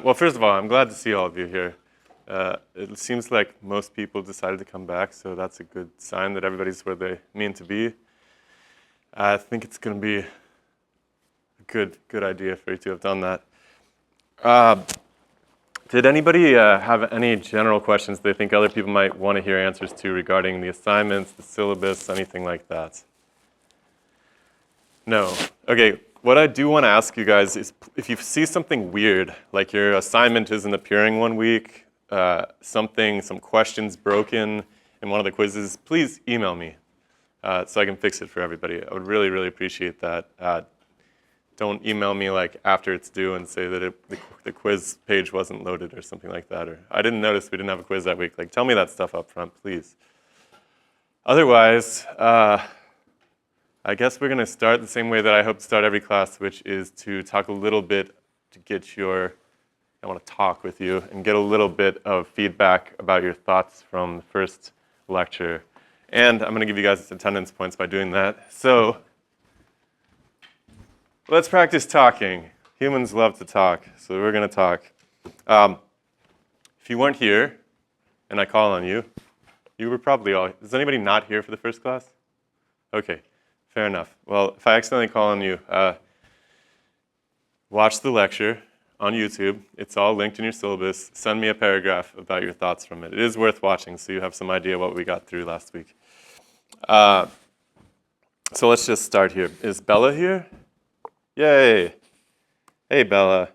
Well, first of all, I'm glad to see all of you here. It seems like most people decided to come back, so that's a good sign that everybody's where they mean to be. I think it's going to be a good idea for you to have done that. Did anybody have any general questions they think other people might want to hear answers to regarding the assignments, the syllabus, anything like that? No. Okay, what I do want to ask you guys is if you see something weird, like your assignment isn't appearing one week, some questions broken in one of the quizzes, please email me so I can fix it for everybody. I would really, really appreciate that. Don't email me like after it's due and say that the quiz page wasn't loaded or something like that. Or I didn't notice we didn't have a quiz that week. Like, tell me that stuff up front, please. Otherwise, I guess we're going to start the same way that I hope to start every class, which is to talk a little bit to get I want to talk with you and get a little bit of feedback about your thoughts from the first lecture. And I'm going to give you guys attendance points by doing that. So let's practice talking. Humans love to talk, so we're going to talk. If you weren't here and I call on you, you were probably all. Is anybody not here for the first class? Okay, fair enough. Well, if I accidentally call on you, watch the lecture on YouTube. It's all linked in your syllabus. Send me a paragraph about your thoughts from it. It is worth watching, so you have some idea what we got through last week. So let's just start here. Is Bella here? Yay. Hey, Bella.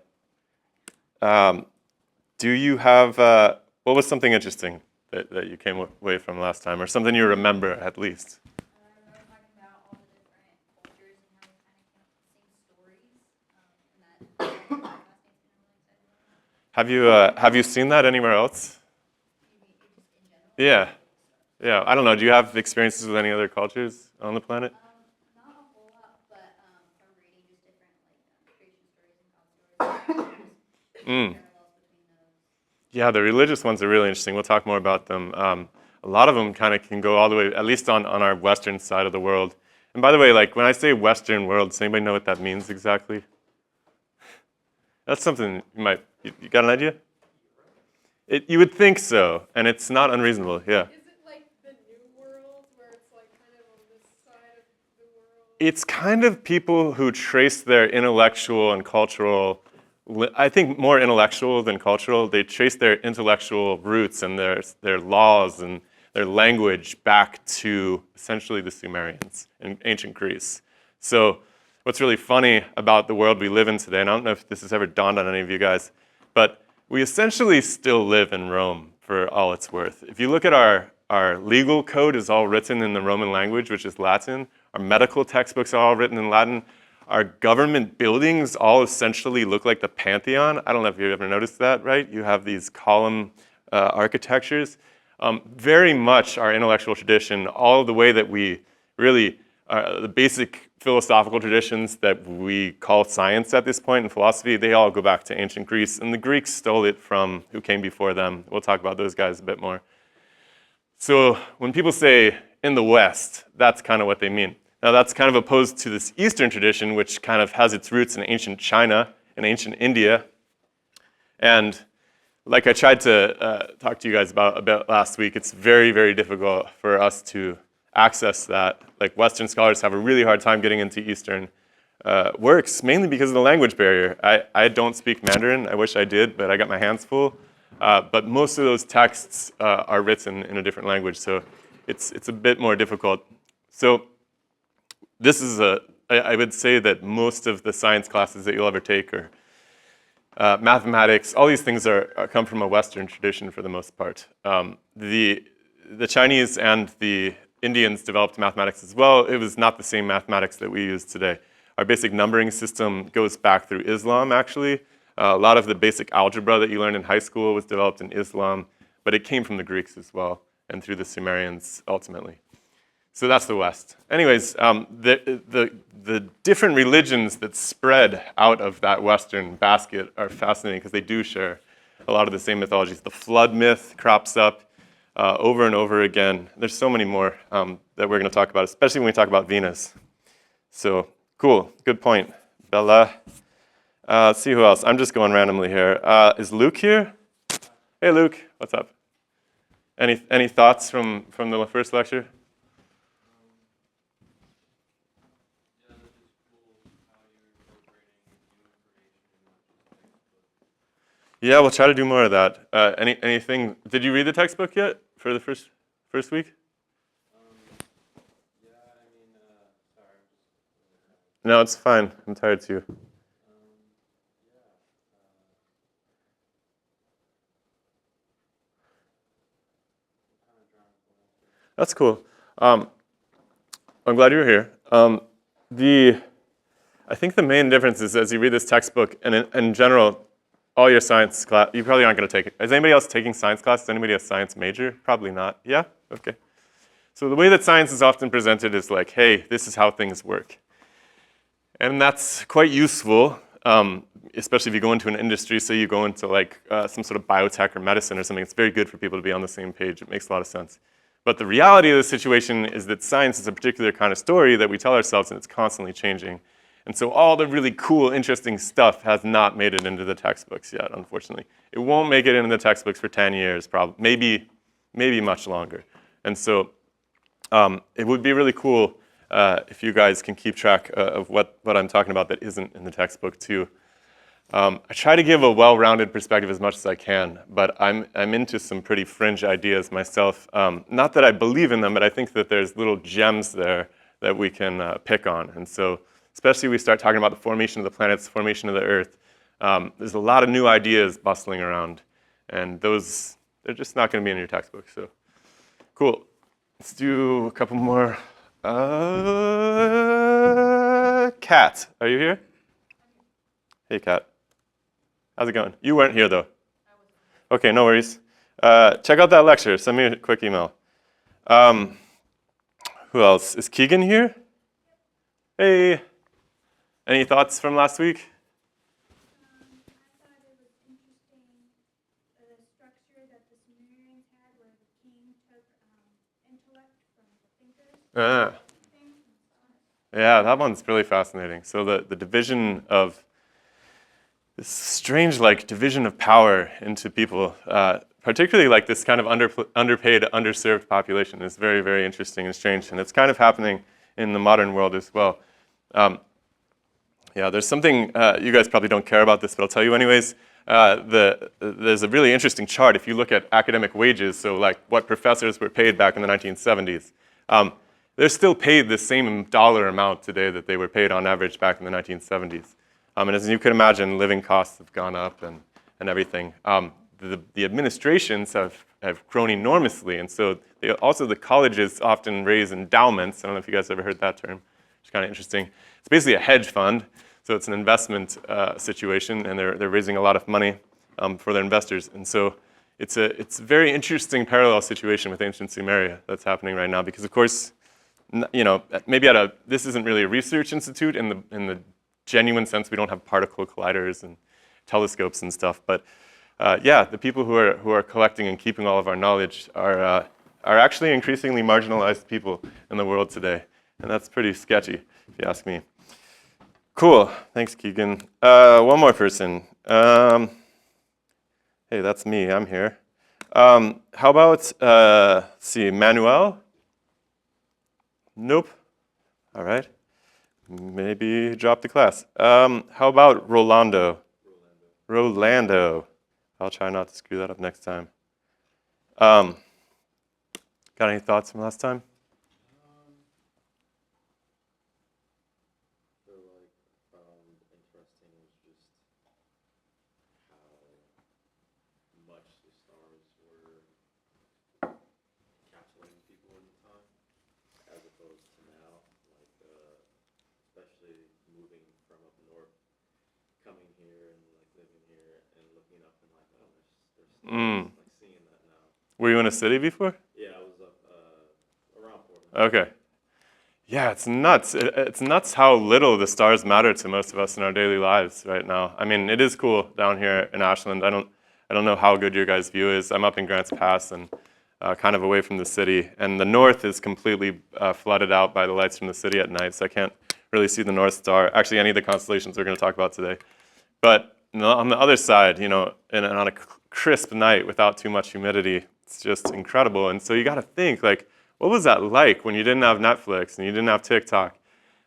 Do you have, what was something interesting that you came away from last time, or something you remember at least? I remember talking about all the different cultures and how we kind of came up with the same stories, and that Have you seen that anywhere else? maybe just in general. Yeah. I don't know. Do you have experiences with any other cultures on the planet? Not a whole lot, but from reading just different creation stories and God stories, parallels between those. Yeah, the religious ones are really interesting. We'll talk more about them. A lot of them kind of can go all the way, at least on our Western side of the world. And by the way, like when I say Western world, does anybody know what that means exactly? That's something you got an idea? You would think so, and it's not unreasonable, yeah. Is it like the new world, where it's like kind of on this side of the world? It's kind of people who trace their intellectual and cultural, I think more intellectual than cultural, they trace their intellectual roots and their laws and their language back to essentially the Sumerians in ancient Greece. So what's really funny about the world we live in today, and I don't know if this has ever dawned on any of you guys, but we essentially still live in Rome for all it's worth. If you look at our legal code is all written in the Roman language, which is Latin. Our medical textbooks are all written in Latin. Our government buildings all essentially look like the Pantheon. I don't know if you've ever noticed that, right? You have these column architectures. Very much our intellectual tradition, all the way that we really, the basic philosophical traditions that we call science at this point in philosophy, they all go back to ancient Greece. And the Greeks stole it from who came before them. We'll talk about those guys a bit more. So when people say in the West, that's kind of what they mean. Now that's kind of opposed to this Eastern tradition, which kind of has its roots in ancient China and ancient India. And like I tried to talk to you guys about a bit last week, it's very, very difficult for us to access that. Like Western scholars have a really hard time getting into Eastern works, mainly because of the language barrier. I don't speak Mandarin. I wish I did, but I got my hands full. But most of those texts are written in a different language, so it's a bit more difficult. So this is I would say that most of the science classes that you'll ever take are mathematics. All these things come from a Western tradition for the most part. The Chinese and the Indians developed mathematics as well. It was not the same mathematics that we use today. Our basic numbering system goes back through Islam, actually. A lot of the basic algebra that you learned in high school was developed in Islam, but it came from the Greeks as well, and through the Sumerians ultimately. So that's the West. Anyways, the different religions that spread out of that Western basket are fascinating because they do share a lot of the same mythologies. The flood myth crops up over and over again. There's so many more that we're going to talk about, especially when we talk about Venus. So cool, good point, Bella. Let's see who else. I'm just going randomly here. Is Luke here? Hey, Luke. What's up? Any thoughts from the first lecture? Yeah, we'll try to do more of that. Anything? Did you read the textbook yet for the first week? Yeah, I mean, sorry. No, it's fine. I'm tired too. That's cool. I'm glad you're here. I think the main difference is as you read this textbook, and in general, all your science class, you probably aren't going to take it. Is anybody else taking science classes? Does anybody have science major? Probably not. Yeah? Okay. So the way that science is often presented is like, hey, this is how things work. And that's quite useful, especially if you go into an industry, say you go into like some sort of biotech or medicine or something. It's very good for people to be on the same page. It makes a lot of sense. But the reality of the situation is that science is a particular kind of story that we tell ourselves, and it's constantly changing. And so all the really cool, interesting stuff has not made it into the textbooks yet, unfortunately. It won't make it into the textbooks for 10 years, probably, maybe much longer. And so it would be really cool if you guys can keep track of what I'm talking about that isn't in the textbook too. I try to give a well-rounded perspective as much as I can, but I'm into some pretty fringe ideas myself. Not that I believe in them, but I think that there's little gems there that we can pick on. And so especially we start talking about the formation of the planets, formation of the Earth, there's a lot of new ideas bustling around. And those, they're just not going to be in your textbook. So cool. Let's do a couple more. Kat, are you here? Hey, Kat. How's it going? You weren't here, though. Okay, no worries. Check out that lecture. Send me a quick email. Who else? Is Keegan here? Hey. Any thoughts from last week? I thought it was interesting, the structure that the Sumerians had, where the king took intellect from the thinkers. Yeah, that one's really fascinating. So the division of this strange division of power into people, particularly like this kind of underpaid, underserved population is very, very interesting and strange. And it's kind of happening in the modern world as well. Yeah, there's something, you guys probably don't care about this, but I'll tell you anyways. There's a really interesting chart if you look at academic wages, so like what professors were paid back in the 1970s. They're still paid the same dollar amount today that they were paid on average back in the 1970s. And as you can imagine, living costs have gone up and everything. The administrations have grown enormously, and so also the colleges often raise endowments. I don't know if you guys ever heard that term. It's kind of interesting. It's basically a hedge fund, so it's an investment situation, and they're raising a lot of money for their investors. And so it's a very interesting parallel situation with ancient Sumeria that's happening right now, because of course, maybe this isn't really a research institute in the genuine sense. We don't have particle colliders and telescopes and stuff, but yeah, the people who are collecting and keeping all of our knowledge are actually increasingly marginalized people in the world today. And that's pretty sketchy, if you ask me. Cool. Thanks, Keegan. One more person. Hey, that's me. I'm here. How about, let's see, Manuel? Nope. All right. Maybe drop the class. How about Rolando? Rolando. I'll try not to screw that up next time. Got any thoughts from last time? Interesting was just how much the stars were encapsulating people in the time, as opposed to now, especially moving from up north, coming here and living here and looking up and oh, there's stars, seeing that now. Were you in a city before? Yeah, I was up around Portland. Okay. Yeah, it's nuts. It's nuts how little the stars matter to most of us in our daily lives right now. I mean, it is cool down here in Ashland. I don't know how good your guys' view is. I'm up in Grants Pass and kind of away from the city. And the north is completely flooded out by the lights from the city at night, so I can't really see the North Star. Actually, any of the constellations we're going to talk about today. But on the other side, and on a crisp night without too much humidity, it's just incredible. And so you got to think, like, what was that like when you didn't have Netflix and you didn't have TikTok?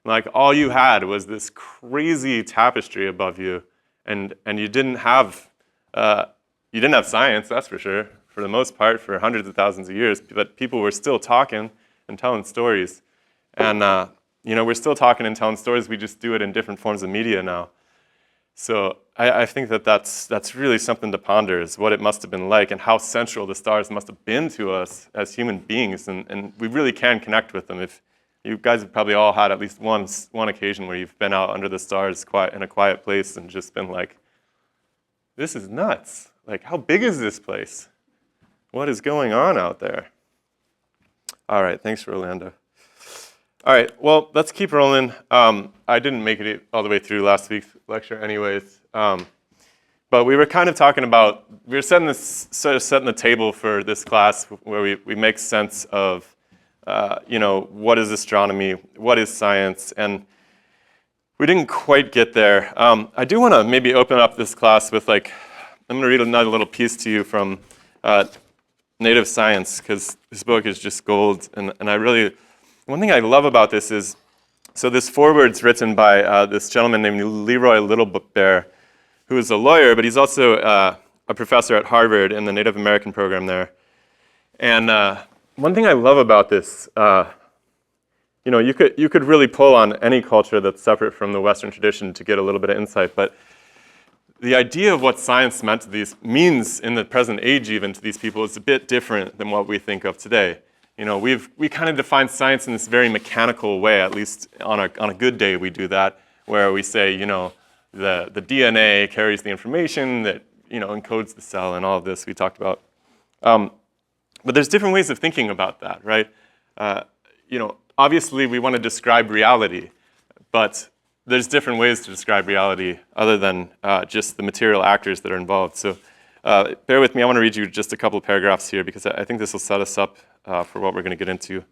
And like all you had was this crazy tapestry above you, and you didn't have science, that's for sure, for the most part, for hundreds of thousands of years. But people were still talking and telling stories, and we're still talking and telling stories. We just do it in different forms of media now. So I think that's really something to ponder, is what it must have been like and how central the stars must have been to us as human beings. And we really can connect with them. If you guys have probably all had at least one occasion where you've been out under the stars in a quiet place and just been like, this is nuts. Like, how big is this place? What is going on out there? All right, thanks, Rolando. All right, well, let's keep rolling. I didn't make it all the way through last week's lecture anyways. But we were kind of talking about, we were setting the table for this class where we make sense of, what is astronomy, what is science, and we didn't quite get there. I do want to maybe open up this class with I'm going to read another little piece to you from Native Science, because this book is just gold, and I really, one thing I love about this is, so this foreword's written by this gentleman named Leroy Littlebear, who is a lawyer, but he's also a professor at Harvard in the Native American program there. And one thing I love about this, you could really pull on any culture that's separate from the Western tradition to get a little bit of insight, but the idea of what science means in the present age even to these people is a bit different than what we think of today. We kind of define science in this very mechanical way, at least on a good day we do that, where we say, the DNA carries the information that, encodes the cell and all of this we talked about. But there's different ways of thinking about that, right? Obviously we want to describe reality, but there's different ways to describe reality other than just the material actors that are involved. So bear with me, I want to read you just a couple of paragraphs here because I think this will set us up for what we're going to get into.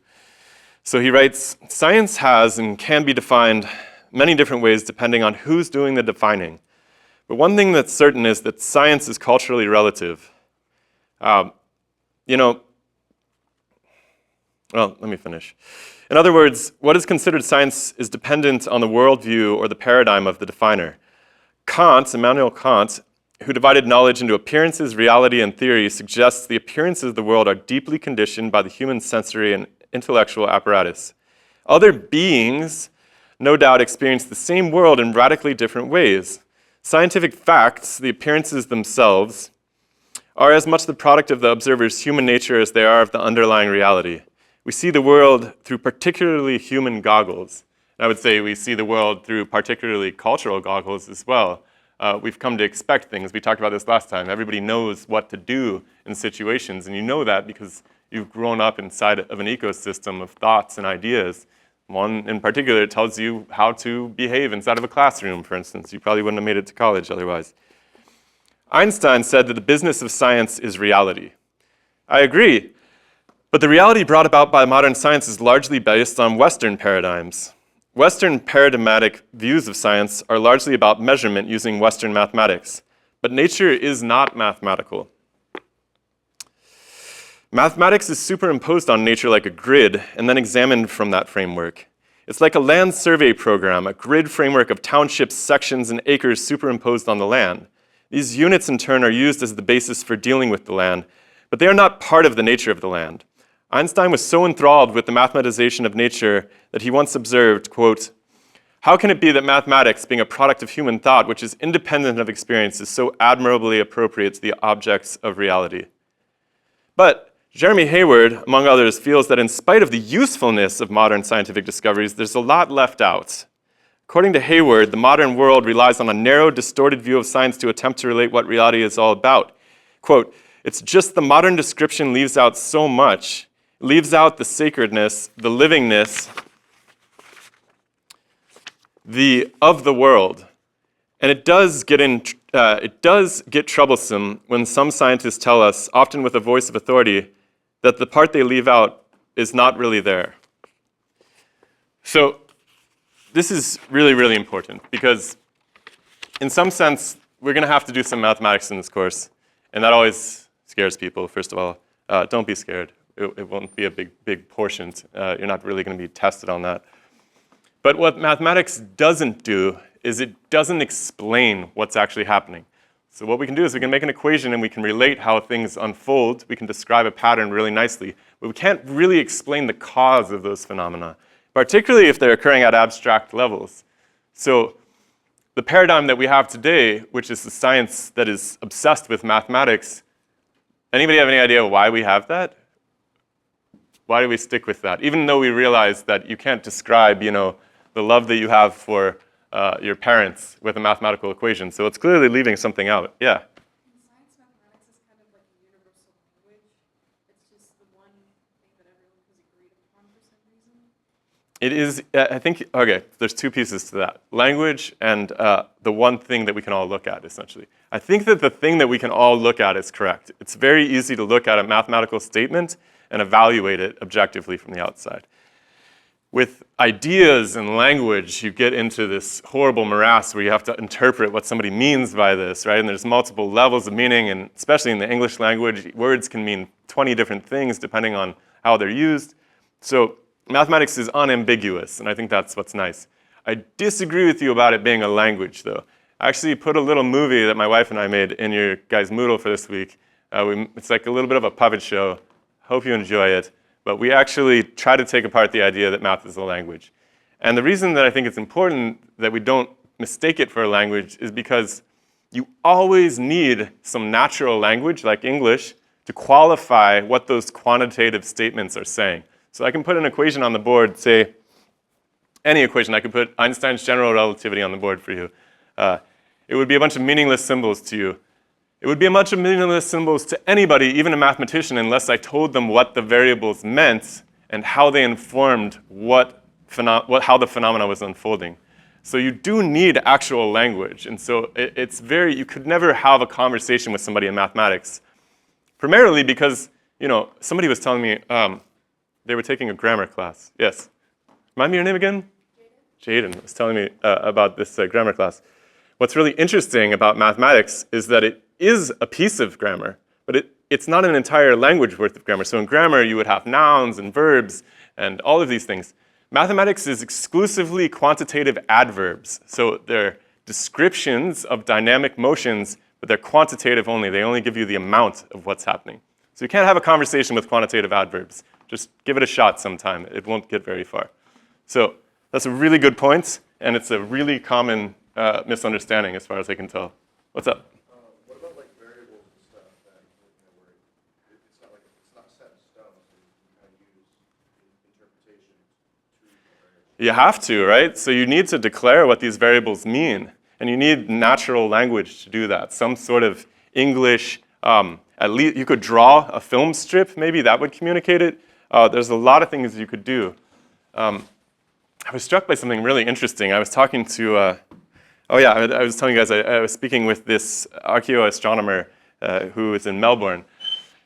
So he writes, science has and can be defined many different ways depending on who's doing the defining. But one thing that's certain is that science is culturally relative. Well, let me finish. In other words, what is considered science is dependent on the worldview or the paradigm of the definer. Immanuel Kant, who divided knowledge into appearances, reality, and theory, suggests the appearances of the world are deeply conditioned by the human sensory and intellectual apparatus. Other beings, no doubt, experience the same world in radically different ways. Scientific facts, the appearances themselves, are as much the product of the observer's human nature as they are of the underlying reality. We see the world through particularly human goggles. I would say we see the world through particularly cultural goggles as well. We've come to expect things. We talked about this last time. Everybody knows what to do in situations, and you know that because you've grown up inside of an ecosystem of thoughts and ideas. One in particular tells you how to behave inside of a classroom, for instance. You probably wouldn't have made it to college otherwise. Einstein said that the business of science is reality. I agree. But the reality brought about by modern science is largely based on Western paradigms. Western paradigmatic views of science are largely about measurement using Western mathematics. But nature is not mathematical. Mathematics is superimposed on nature like a grid and then examined from that framework. It's like a land survey program, a grid framework of townships, sections, and acres superimposed on the land. These units in turn are used as the basis for dealing with the land, but they are not part of the nature of the land. Einstein was so enthralled with the mathematization of nature that he once observed, quote, "How can it be that mathematics, being a product of human thought, which is independent of experience, is so admirably appropriate to the objects of reality?" But Jeremy Hayward, among others, feels that in spite of the usefulness of modern scientific discoveries, there's a lot left out. According to Hayward, the modern world relies on a narrow, distorted view of science to attempt to relate what reality is all about. Quote, "It's just the modern description leaves out so much. It leaves out the sacredness, the livingness, of the world. And it does get troublesome when some scientists tell us, often with a voice of authority, that the part they leave out is not really there." So this is really, really important because in some sense, we're going to have to do some mathematics in this course. And that always scares people, first of all. Don't be scared. It won't be a big portion. You're not really going to be tested on that. But what mathematics doesn't do is it doesn't explain what's actually happening. So what we can do is we can make an equation and we can relate how things unfold. We can describe a pattern really nicely. But we can't really explain the cause of those phenomena, particularly if they're occurring at abstract levels. So the paradigm that we have today, which is the science that is obsessed with mathematics, anybody have any idea why we have that? Why do we stick with that? Even though we realize that you can't describe, the love that you have for your parents with a mathematical equation. So it's clearly leaving something out. Yeah? In science, mathematics is kind of like a universal language. It's just the one thing that everyone has agreed upon for some reason. It is, I think, okay, there's two pieces to that. Language and the one thing that we can all look at, essentially. I think that the thing that we can all look at is correct. It's very easy to look at a mathematical statement and evaluate it objectively from the outside. With ideas and language, you get into this horrible morass where you have to interpret what somebody means by this, right? And there's multiple levels of meaning, and especially in the English language, words can mean 20 different things depending on how they're used. So mathematics is unambiguous, and I think that's what's nice. I disagree with you about it being a language, though. I actually put a little movie that my wife and I made in your guys' Moodle for this week. It's like a little bit of a puppet show. Hope you enjoy it. But we actually try to take apart the idea that math is a language. And the reason that I think it's important that we don't mistake it for a language is because you always need some natural language, like English, to qualify what those quantitative statements are saying. So I can put an equation on the board, say, any equation. I could put Einstein's general relativity on the board for you. It would be a bunch of meaningless symbols to you. It would be a bunch of meaningless symbols to anybody, even a mathematician, unless I told them what the variables meant and how they informed how the phenomena was unfolding. So you do need actual language. And so you could never have a conversation with somebody in mathematics, primarily because, somebody was telling me they were taking a grammar class. Yes. Remind me your name again? Jaden was telling me about this grammar class. What's really interesting about mathematics is that it is a piece of grammar, but it's not an entire language worth of grammar. So in grammar, you would have nouns and verbs and all of these things. Mathematics is exclusively quantitative adverbs. So they're descriptions of dynamic motions, but they're quantitative only. They only give you the amount of what's happening. So you can't have a conversation with quantitative adverbs. Just give it a shot sometime. It won't get very far. So that's a really good point, and it's a really common misunderstanding as far as I can tell. What's up? What about like variables and stuff that where it's not set in stone, so you can kind of use interpretation to variables? You have to, right? So you need to declare what these variables mean, and you need natural language to do that. Some sort of English. At least you could draw a film strip. Maybe that would communicate it. There's a lot of things you could do. I was struck by something really interesting. I was talking to. I was telling you guys, I was speaking with this archaeoastronomer who is in Melbourne.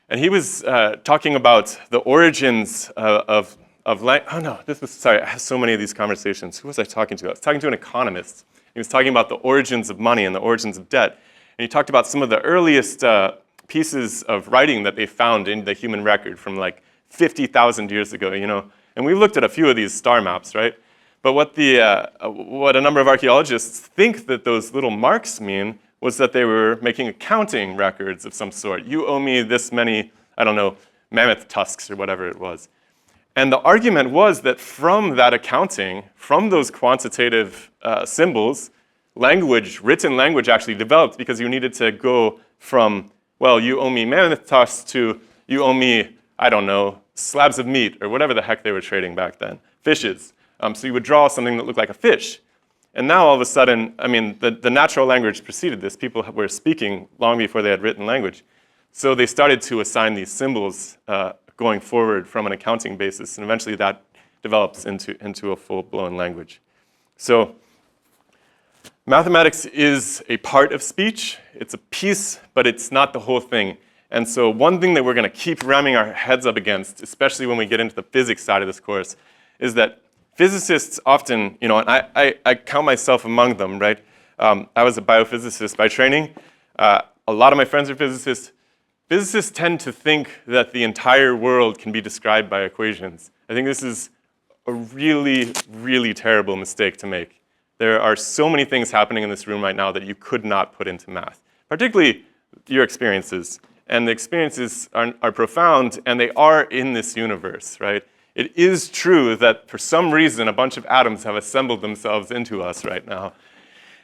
And he was talking about the origins of sorry, I have so many of these conversations. Who was I talking to? I was talking to an economist. He was talking about the origins of money and the origins of debt. And he talked about some of the earliest pieces of writing that they found in the human record from like 50,000 years ago, And we've looked at a few of these star maps, right? But what a number of archaeologists think that those little marks mean was that they were making accounting records of some sort. You owe me this many, mammoth tusks or whatever it was. And the argument was that from that accounting, from those quantitative symbols, written language actually developed because you needed to go from, you owe me mammoth tusks to you owe me, slabs of meat or whatever the heck they were trading back then, fishes. So you would draw something that looked like a fish. And now all of a sudden, the natural language preceded this. People were speaking long before they had written language. So they started to assign these symbols going forward from an accounting basis. And eventually that develops into a full-blown language. So mathematics is a part of speech. It's a piece, but it's not the whole thing. And so one thing that we're going to keep ramming our heads up against, especially when we get into the physics side of this course, is that physicists often, and I count myself among them, right? I was a biophysicist by training. A lot of my friends are physicists. Physicists tend to think that the entire world can be described by equations. I think this is a really, really terrible mistake to make. There are so many things happening in this room right now that you could not put into math, particularly your experiences. And the experiences are profound, and they are in this universe, right? It is true that for some reason, a bunch of atoms have assembled themselves into us right now.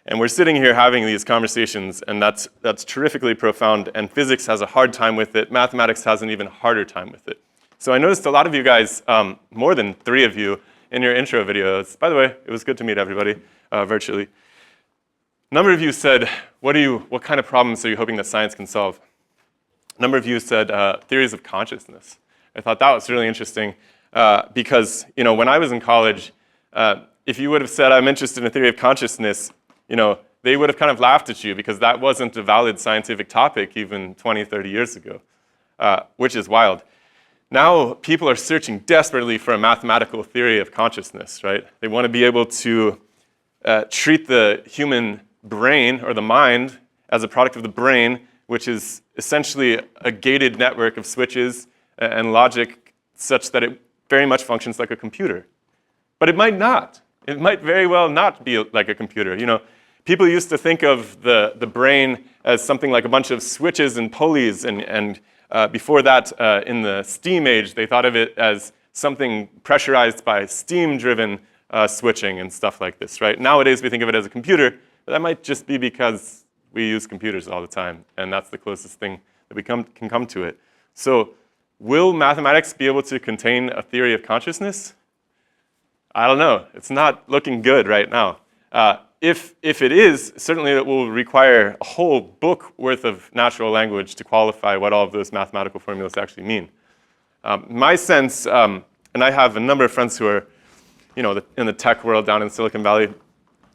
And we're sitting here having these conversations, and that's terrifically profound, and physics has a hard time with it. Mathematics has an even harder time with it. So I noticed a lot of you guys, more than 3 of you, in your intro videos. By the way, it was good to meet everybody virtually. A number of you said, what kind of problems are you hoping that science can solve? A number of you said theories of consciousness. I thought that was really interesting because, when I was in college, if you would have said, I'm interested in a theory of consciousness, they would have kind of laughed at you because that wasn't a valid scientific topic even 20, 30 years ago, which is wild. Now, people are searching desperately for a mathematical theory of consciousness, right? They want to be able to treat the human brain or the mind as a product of the brain, which is essentially a gated network of switches and logic such that it very much functions like a computer. But it might not. It might very well not be like a computer. People used to think of the brain as something like a bunch of switches and pulleys, and before that, in the steam age, they thought of it as something pressurized by steam-driven switching and stuff like this, right? Nowadays, we think of it as a computer, but that might just be because we use computers all the time, and that's the closest thing that we can come to it. So will mathematics be able to contain a theory of consciousness? I don't know. It's not looking good right now. If it is, certainly it will require a whole book worth of natural language to qualify what all of those mathematical formulas actually mean. My sense, and I have a number of friends who are in the tech world down in Silicon Valley.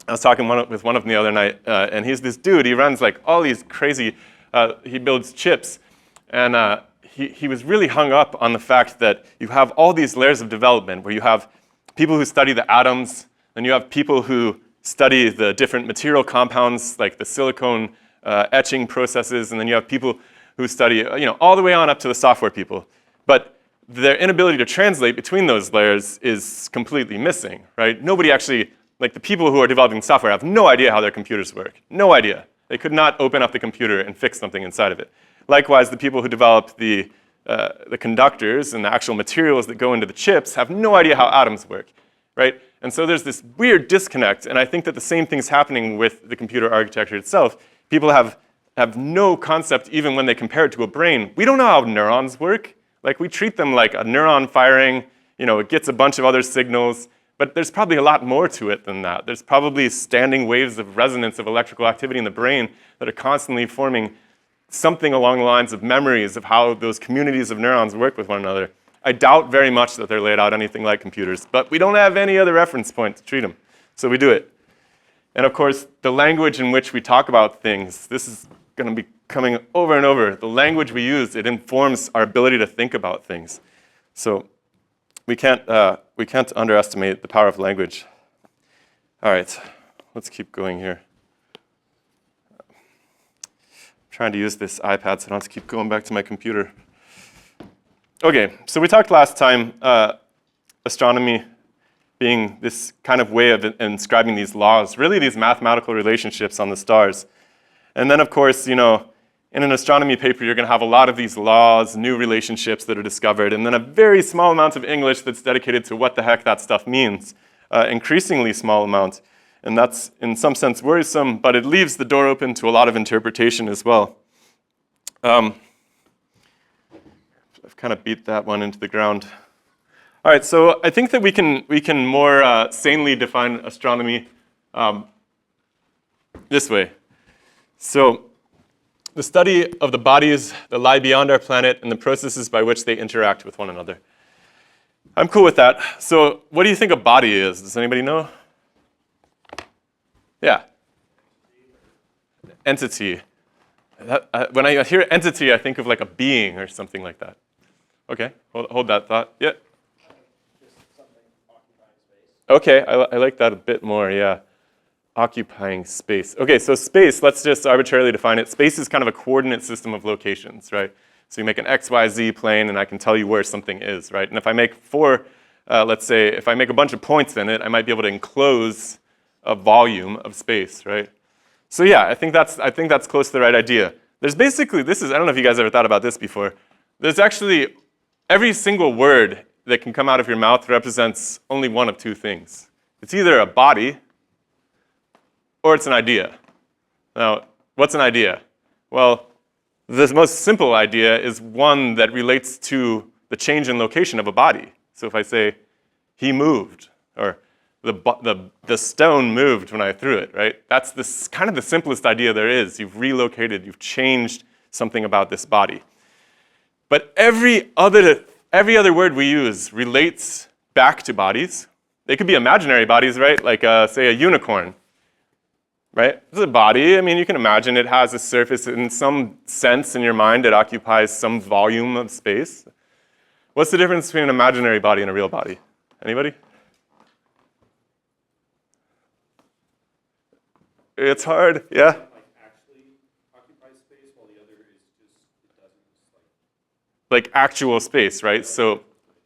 I was talking with one of them the other night, and he's this dude. He runs like all these crazy, he builds chips. And he was really hung up on the fact that you have all these layers of development where you have people who study the atoms, then you have people who study the different material compounds, like the silicone etching processes, and then you have people who study, all the way on up to the software people. But their inability to translate between those layers is completely missing, right? Nobody actually, like the people who are developing software have no idea how their computers work. No idea. They could not open up the computer and fix something inside of it. Likewise, the people who develop the conductors and the actual materials that go into the chips have no idea how atoms work, right? And so there's this weird disconnect, and I think that the same thing's happening with the computer architecture itself. People have no concept, even when they compare it to a brain. We don't know how neurons work. Like, we treat them like a neuron firing, it gets a bunch of other signals, but there's probably a lot more to it than that. There's probably standing waves of resonance of electrical activity in the brain that are constantly forming something along the lines of memories of how those communities of neurons work with one another. I doubt very much that they're laid out anything like computers, but we don't have any other reference point to treat them, so we do it. And of course, the language in which we talk about things, this is going to be coming over and over. The language we use, it informs our ability to think about things. So we can't underestimate the power of language. All right, let's keep going here. I'm trying to use this iPad so I don't have to keep going back to my computer. Okay, so we talked last time, astronomy being this kind of way of inscribing these laws, really these mathematical relationships on the stars. And then, of course, in an astronomy paper, you're going to have a lot of these laws, new relationships that are discovered, and then a very small amount of English that's dedicated to what the heck that stuff means, increasingly small amount. And that's, in some sense, worrisome, but it leaves the door open to a lot of interpretation as well. I've kind of beat that one into the ground. All right, so I think that we can more sanely define astronomy this way. So the study of the bodies that lie beyond our planet and the processes by which they interact with one another. I'm cool with that. So what do you think a body is? Does anybody know? Yeah. Entity. When I hear entity, I think of like a being or something like that. Okay, hold that thought. Yeah. Just something occupying space. Okay, I like that a bit more, yeah. occupying space. Okay, so space, let's just arbitrarily define it. Space is kind of a coordinate system of locations, right? So you make an X, Y, Z plane, and I can tell you where something is, right? And if I make let's say, if I make a bunch of points in it, I might be able to enclose a volume of space, right? So yeah, I think that's close to the right idea. There's basically, I don't know if you guys ever thought about this before. There's actually, every single word that can come out of your mouth represents only one of two things. It's either a body or it's an idea. Now, what's an idea? Well, the most simple idea is one that relates to the change in location of a body. So if I say, he moved, or the stone moved when I threw it, right? That's kind of the simplest idea there is. You've relocated, you've changed something about this body. But every other word we use relates back to bodies. They could be imaginary bodies, right? Like, say, a unicorn, right? It's a body. I mean, you can imagine it has a surface in some sense in your mind. It occupies some volume of space. What's the difference between an imaginary body and a real body? Anybody? It's hard, yeah? Like actually occupies space while the other is just, it doesn't, Like actual space, right? So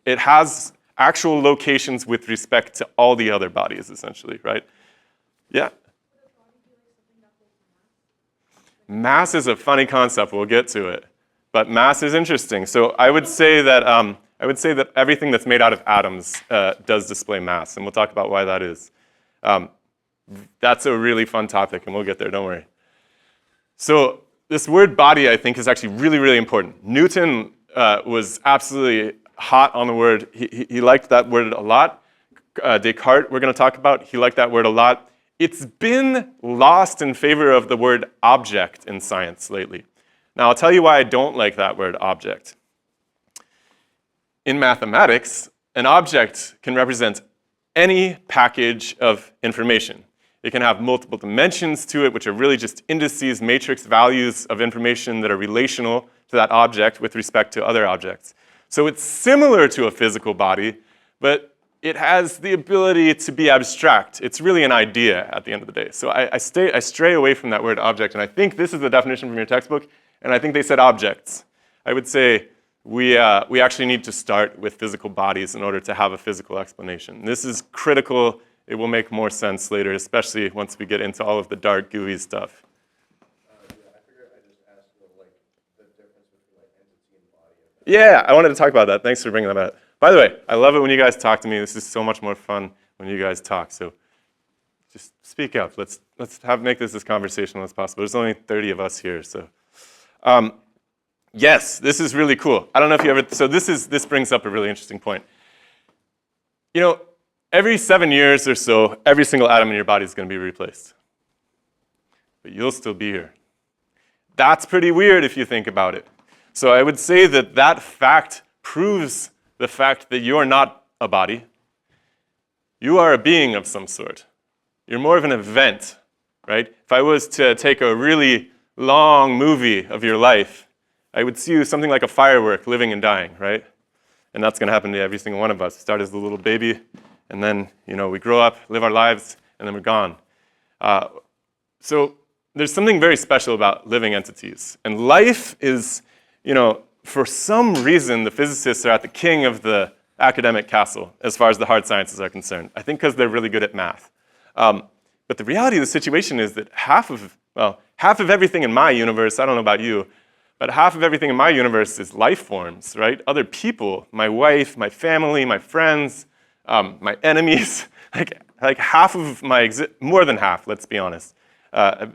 it has actual locations with respect to all the other bodies, essentially, right? Yeah? Mass is a funny concept. We'll get to it. But mass is interesting. So I would say that everything that's made out of atoms does display mass, and we'll talk about why that is. That's a really fun topic, and we'll get there, don't worry. So this word body, I think, is actually really, really important. Newton was absolutely hot on the word. He liked that word a lot. Descartes, we're going to talk about, he liked that word a lot. It's been lost in favor of the word object in science lately. Now, I'll tell you why I don't like that word object. In mathematics, an object can represent any package of information. It can have multiple dimensions to it, which are really just indices, matrix values of information that are relational to that object with respect to other objects. So it's similar to a physical body, but it has the ability to be abstract. It's really an idea at the end of the day. So I stray away from that word object, and I think this is the definition from your textbook, and I think they said objects. I would say we actually need to start with physical bodies in order to have a physical explanation. This is critical. It will make more sense later, especially once we get into all of the dark, gooey stuff. Yeah, I figured I'd just ask like the difference between like entity and body. Yeah, I wanted to talk about that. Thanks for bringing that up. By the way, I love it when you guys talk to me. This is so much more fun when you guys talk. So just speak up. Let's make this as conversational as possible. There's only 30 of us here, so. Yes, this is really cool. I don't know if you ever, so this brings up a really interesting point. You know, every 7 years or so, every single atom in your body is going to be replaced. But you'll still be here. That's pretty weird if you think about it. So I would say that fact proves the fact that you are not a body. You are a being of some sort. You're more of an event, right? If I was to take a really long movie of your life, I would see you something like a firework, living and dying, right? And that's going to happen to every single one of us. Start as a little baby, and then, you know, we grow up, live our lives, and then we're gone. So there's something very special about living entities. And life is, you know, for some reason, the physicists are at the king of the academic castle as far as the hard sciences are concerned. I think because they're really good at math. But the reality of the situation is that half of everything in my universe, I don't know about you, but half of everything in my universe is life forms, right? Other people, my wife, my family, my friends, my enemies, like half of more than half, let's be honest.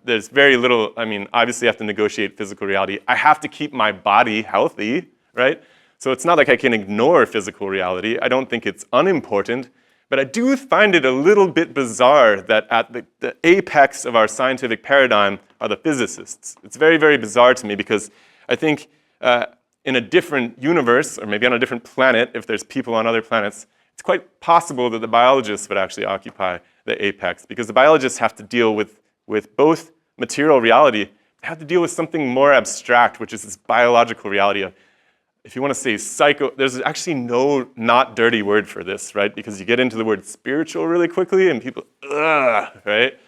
There's very little, I mean, obviously I have to negotiate physical reality. I have to keep my body healthy, right? So it's not like I can ignore physical reality. I don't think it's unimportant, but I do find it a little bit bizarre that at the apex of our scientific paradigm are the physicists. It's very, very bizarre to me because I think in a different universe, or maybe on a different planet, if there's people on other planets, it's quite possible that the biologists would actually occupy the apex because the biologists have to deal with both material reality, they have to deal with something more abstract, which is this biological reality of, if you want to say there's actually no not dirty word for this, right? Because you get into the word spiritual really quickly and people, right?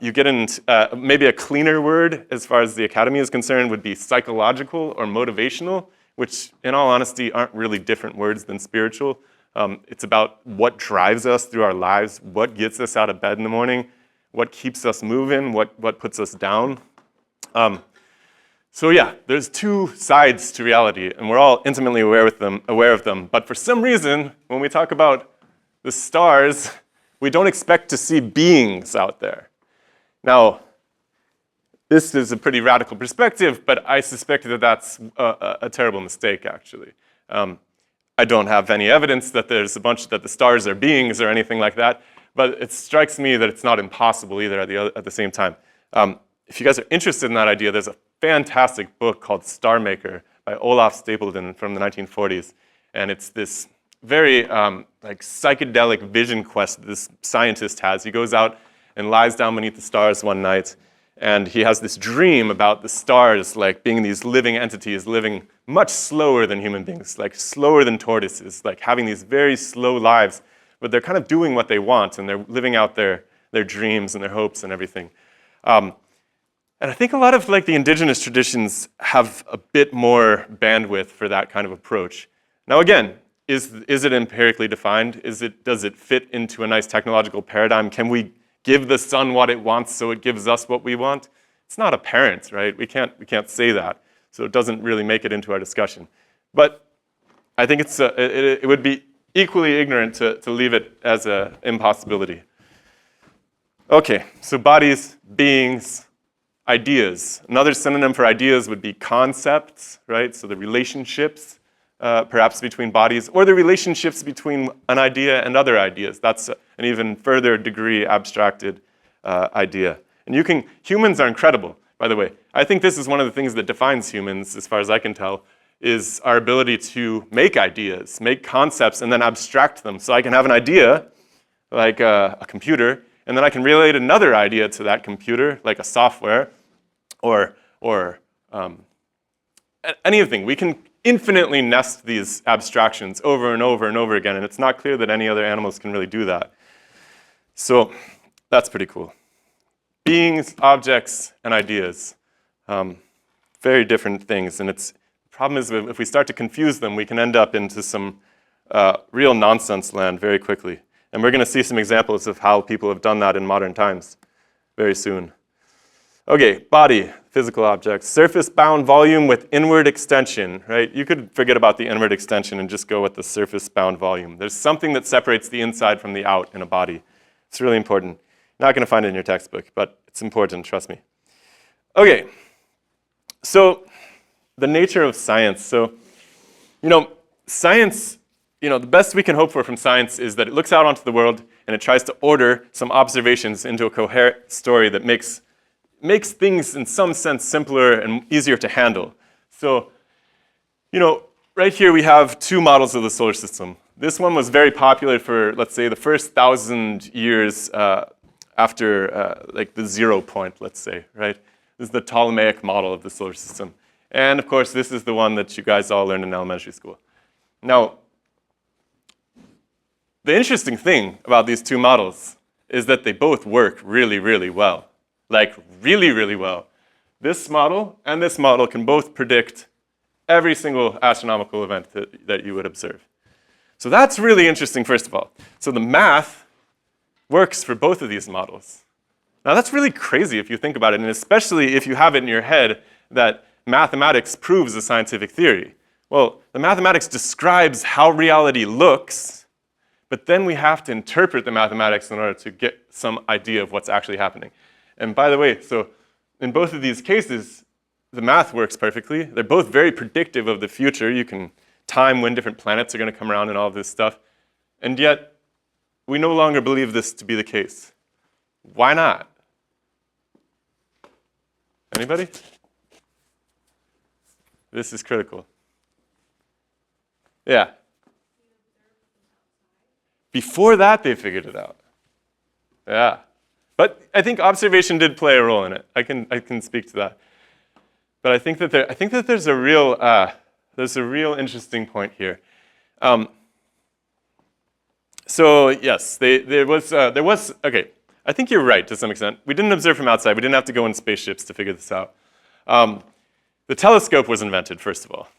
you get into maybe a cleaner word as far as the academy is concerned would be psychological or motivational, which in all honesty aren't really different words than spiritual. It's about what drives us through our lives, what gets us out of bed in the morning, what keeps us moving, what puts us down. So yeah, there's two sides to reality, and we're all intimately aware of them. But for some reason, when we talk about the stars, we don't expect to see beings out there. Now, this is a pretty radical perspective, but I suspect that that's a terrible mistake, actually. I don't have any evidence that that the stars are beings or anything like that, but it strikes me that it's not impossible either at the same time. If you guys are interested in that idea, there's a fantastic book called Star Maker by Olaf Stapledon from the 1940s, and it's this very like psychedelic vision quest that this scientist has. He goes out and lies down beneath the stars one night, and he has this dream about the stars like being these living entities, living much slower than human beings, like slower than tortoises, like having these very slow lives, but they're kind of doing what they want, and they're living out their dreams and their hopes and everything. And I think a lot of like the indigenous traditions have a bit more bandwidth for that kind of approach. Now again, is it empirically defined? Does it fit into a nice technological paradigm? Can we give the sun what it wants so it gives us what we want? It's not apparent, right? We can't say that. So it doesn't really make it into our discussion. But I think it would be equally ignorant to leave it as an impossibility. Okay, so bodies, beings, ideas. Another synonym for ideas would be concepts, right? So the relationships, perhaps between bodies, or the relationships between an idea and other ideas. That's an even further degree abstracted idea. And humans are incredible, by the way. I think this is one of the things that defines humans, as far as I can tell, is our ability to make ideas, make concepts, and then abstract them. So I can have an idea, like a computer, and then I can relate another idea to that computer, like a software, or anything. We can infinitely nest these abstractions over and over and over again, and it's not clear that any other animals can really do that. So that's pretty cool. Beings, objects, and ideas. Very different things, and the problem is if we start to confuse them, we can end up into some real nonsense land very quickly. And we're going to see some examples of how people have done that in modern times very soon. Okay, body, physical objects. Surface-bound volume with inward extension, right? You could forget about the inward extension and just go with the surface-bound volume. There's something that separates the inside from the out in a body. It's really important. You're not going to find it in your textbook, but it's important, trust me. Okay, so the nature of science. So, science, the best we can hope for from science is that it looks out onto the world and it tries to order some observations into a coherent story that makes things in some sense simpler and easier to handle. So, right here we have two models of the solar system. This one was very popular for, let's say, the first 1,000 years after like the 0 point, let's say, right? This is the Ptolemaic model of the solar system. And of course, this is the one that you guys all learned in elementary school. Now, the interesting thing about these two models is that they both work really, really well. Like really, really well. This model and this model can both predict every single astronomical event that you would observe. So that's really interesting, first of all. So the math works for both of these models. Now that's really crazy if you think about it, and especially if you have it in your head that mathematics proves a scientific theory. Well, the mathematics describes how reality looks, but then we have to interpret the mathematics in order to get some idea of what's actually happening. And by the way, so in both of these cases, the math works perfectly. They're both very predictive of the future. You can time when different planets are going to come around and all of this stuff. And yet, we no longer believe this to be the case. Why not? Anybody? This is critical. Yeah. Before that, they figured it out. Yeah. But I think observation did play a role in it. I can speak to that. But I think that there's a real interesting point here. So yes, there was okay. I think you're right to some extent. We didn't observe from outside. We didn't have to go in spaceships to figure this out. The telescope was invented, first of all.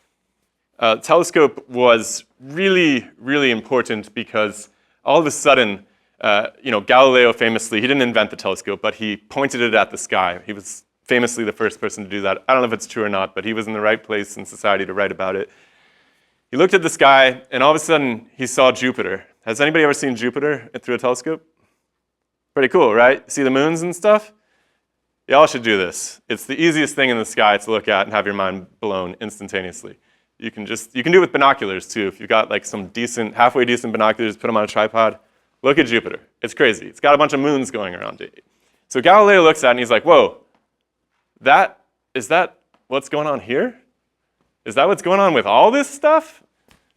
Telescope was really, really important because all of a sudden, Galileo famously, he didn't invent the telescope, but he pointed it at the sky. He was famously the first person to do that. I don't know if it's true or not, but he was in the right place in society to write about it. He looked at the sky, and all of a sudden, he saw Jupiter. Has anybody ever seen Jupiter through a telescope? Pretty cool, right? See the moons and stuff? Y'all should do this. It's the easiest thing in the sky to look at and have your mind blown instantaneously. You can do it with binoculars too. If you've got like some halfway decent binoculars, put them on a tripod, look at Jupiter. It's crazy. It's got a bunch of moons going around it. So Galileo looks at it and he's like, whoa, is that what's going on here? Is that what's going on with all this stuff?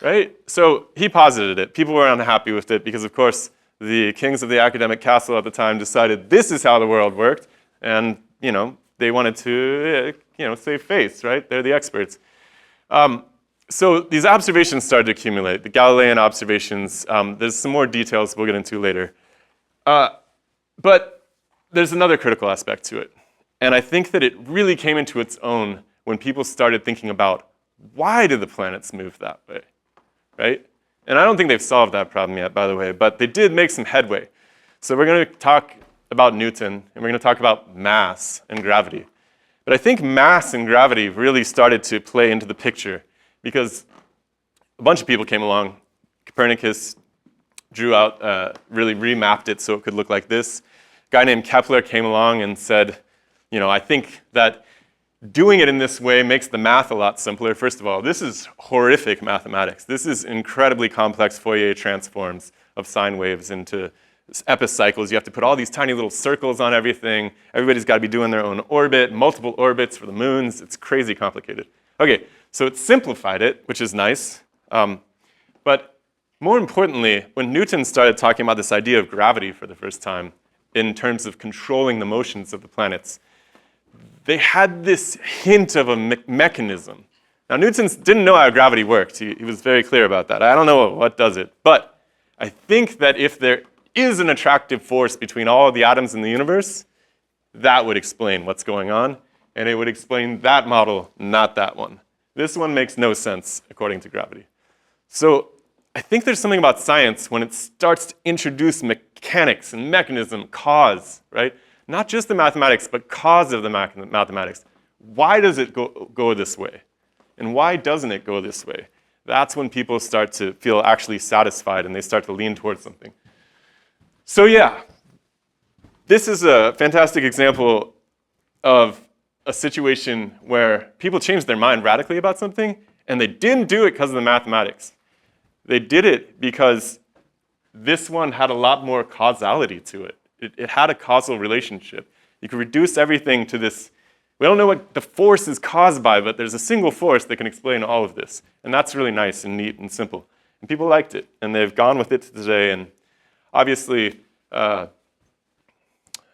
Right? So he posited it. People were unhappy with it because, of course, the kings of the academic castle at the time decided this is how the world worked. And, they wanted to, save face, right? They're the experts. So these observations started to accumulate, the Galilean observations. There's some more details we'll get into later. But there's another critical aspect to it. And I think that it really came into its own when people started thinking about why do the planets move that way, right? And I don't think they've solved that problem yet, by the way, but they did make some headway. So we're going to talk about Newton, and we're going to talk about mass and gravity. But I think mass and gravity really started to play into the picture because a bunch of people came along. Copernicus drew out, really remapped it so it could look like this. A guy named Kepler came along and said, I think that doing it in this way makes the math a lot simpler. First of all, this is horrific mathematics. This is incredibly complex Fourier transforms of sine waves into epicycles. You have to put all these tiny little circles on everything. Everybody's got to be doing their own orbit, multiple orbits for the moons. It's crazy complicated. Okay, so it simplified it, which is nice. But more importantly, when Newton started talking about this idea of gravity for the first time in terms of controlling the motions of the planets, they had this hint of a mechanism. Now, Newton didn't know how gravity worked. He was very clear about that. I don't know what does it. But I think that if there is an attractive force between all of the atoms in the universe, that would explain what's going on. And it would explain that model, not that one. This one makes no sense according to gravity. So I think there's something about science when it starts to introduce mechanics and mechanism, cause, right? Not just the mathematics, but cause of the mathematics. Why does it go this way? And why doesn't it go this way? That's when people start to feel actually satisfied and they start to lean towards something. So yeah, this is a fantastic example of a situation where people changed their mind radically about something, and they didn't do it because of the mathematics. They did it because this one had a lot more causality to it. It had a causal relationship. You could reduce everything to this. We don't know what the force is caused by, but there's a single force that can explain all of this. And that's really nice and neat and simple. And people liked it, and they've gone with it today. And obviously,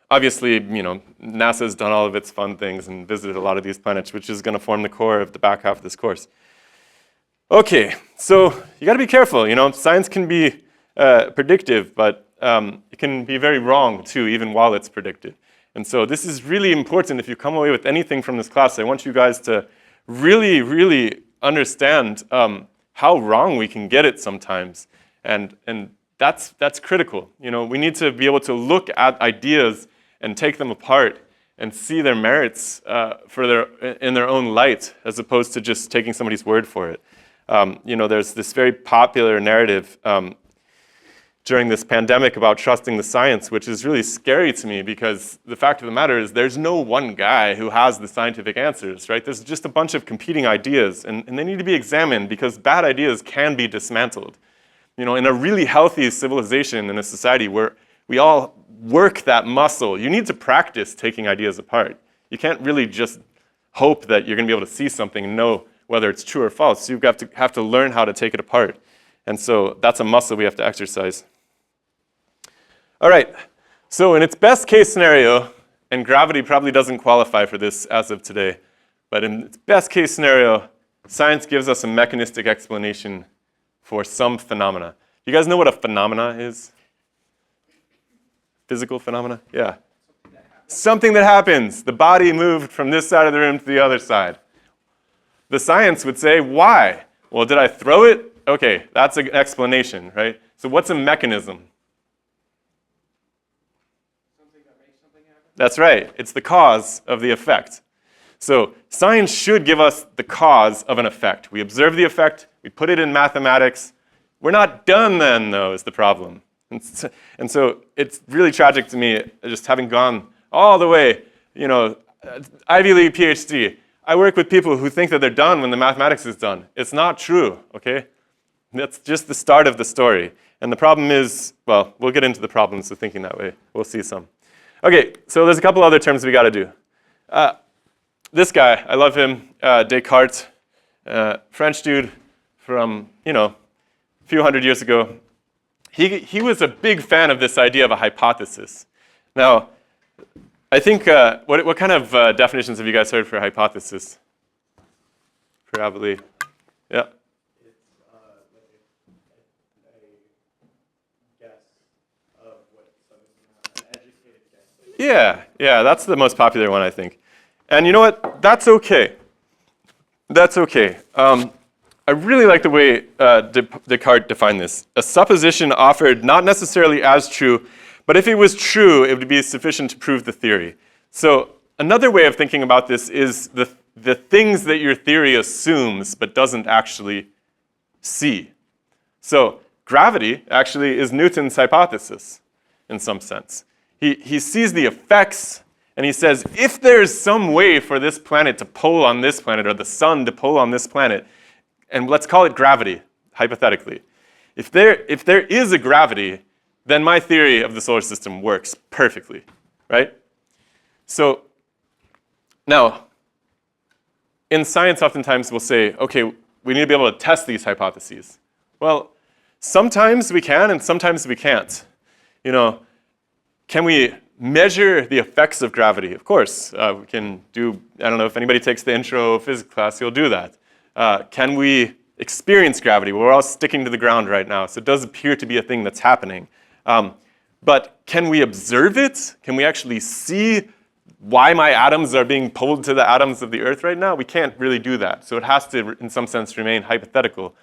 NASA's done all of its fun things and visited a lot of these planets, which is going to form the core of the back half of this course. Okay, so you got to be careful. Science can be predictive, but it can be very wrong too, even while it's predicted. And so this is really important. If you come away with anything from this class, I want you guys to really, really understand how wrong we can get it sometimes. And that's critical. We need to be able to look at ideas and take them apart and see their merits in their own light, as opposed to just taking somebody's word for it. There's this very popular narrative during this pandemic about trusting the science, which is really scary to me because the fact of the matter is there's no one guy who has the scientific answers, right? There's just a bunch of competing ideas, and they need to be examined because bad ideas can be dismantled. In a really healthy civilization, in a society where we all work that muscle, you need to practice taking ideas apart. You can't really just hope that you're going to be able to see something and know whether it's true or false. You have to learn how to take it apart. And so that's a muscle we have to exercise. All right, so in its best case scenario, and gravity probably doesn't qualify for this as of today, but in its best case scenario, science gives us a mechanistic explanation for some phenomena. You guys know what a phenomena is? physical phenomena? Yeah. Something that happens. The body moved from this side of the room to the other side. The science would say, why? Well, did I throw it? Okay, that's an explanation, right? So what's a mechanism? Something that makes something happen? That's right. It's the cause of the effect. So science should give us the cause of an effect. We observe the effect, we put it in mathematics. We're not done then, though, is the problem. And so it's really tragic to me, just having gone all the way, Ivy League PhD. I work with people who think that they're done when the mathematics is done. It's not true, okay? That's just the start of the story. And the problem is, well, we'll get into the problems of thinking that way. We'll see some. Okay, so there's a couple other terms we got to do. This guy, I love him, Descartes, French dude from, a few hundred years ago. He was a big fan of this idea of a hypothesis. Now, I think, what kind of definitions have you guys heard for hypothesis? Probably, yeah. It's like a guess of what something, an educated guess. Yeah, that's the most popular one, I think. And you know what? That's okay. That's okay. I really like the way Descartes defined this. A supposition offered not necessarily as true, but if it was true, it would be sufficient to prove the theory. So another way of thinking about this is the things that your theory assumes but doesn't actually see. So gravity actually is Newton's hypothesis in some sense. He sees the effects and he says, if there's some way for this planet to pull on this planet or the sun to pull on this planet, and let's call it gravity, hypothetically. If there is a gravity, then my theory of the solar system works perfectly, right? So now, in science, oftentimes we'll say, okay, we need to be able to test these hypotheses. Well, sometimes we can and sometimes we can't. Can we measure the effects of gravity? Of course, we can do, I don't know if anybody takes the intro physics class, you'll do that. Can we experience gravity? We're all sticking to the ground right now, so it does appear to be a thing that's happening. But can we observe it? Can we actually see why my atoms are being pulled to the atoms of the Earth right now? We can't really do that. So it has to, in some sense, remain hypothetical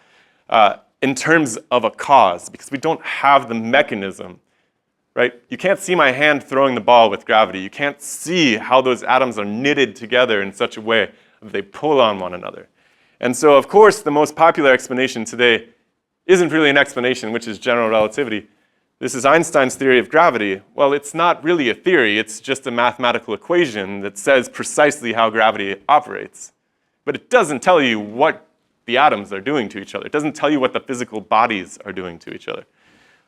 in terms of a cause, because we don't have the mechanism, right? You can't see my hand throwing the ball with gravity. You can't see how those atoms are knitted together in such a way that they pull on one another. And so, of course, the most popular explanation today isn't really an explanation, which is general relativity. This is Einstein's theory of gravity. Well, it's not really a theory. It's just a mathematical equation that says precisely how gravity operates. But it doesn't tell you what the atoms are doing to each other. It doesn't tell you what the physical bodies are doing to each other.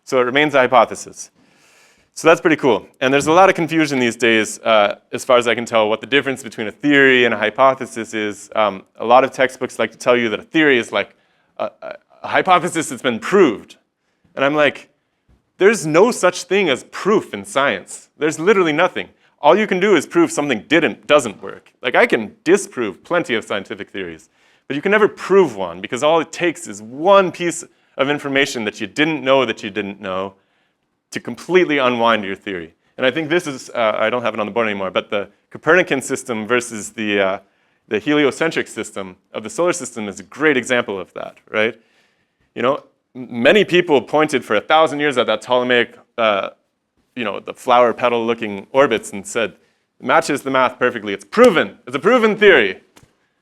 So it remains a hypothesis. So that's pretty cool. And there's a lot of confusion these days, as far as I can tell, what the difference between a theory and a hypothesis is. A lot of textbooks like to tell you that a theory is like a hypothesis that's been proved. And I'm like, there's no such thing as proof in science. There's literally nothing. All you can do is prove something doesn't work. Like, I can disprove plenty of scientific theories, but you can never prove one, because all it takes is one piece of information that you didn't know to completely unwind your theory. And I think this is, I don't have it on the board anymore, but the Copernican system versus the heliocentric system of the solar system is a great example of that, right? Many people pointed for 1,000 years at that Ptolemaic, the flower petal looking orbits and said, it matches the math perfectly. It's proven. It's a proven theory.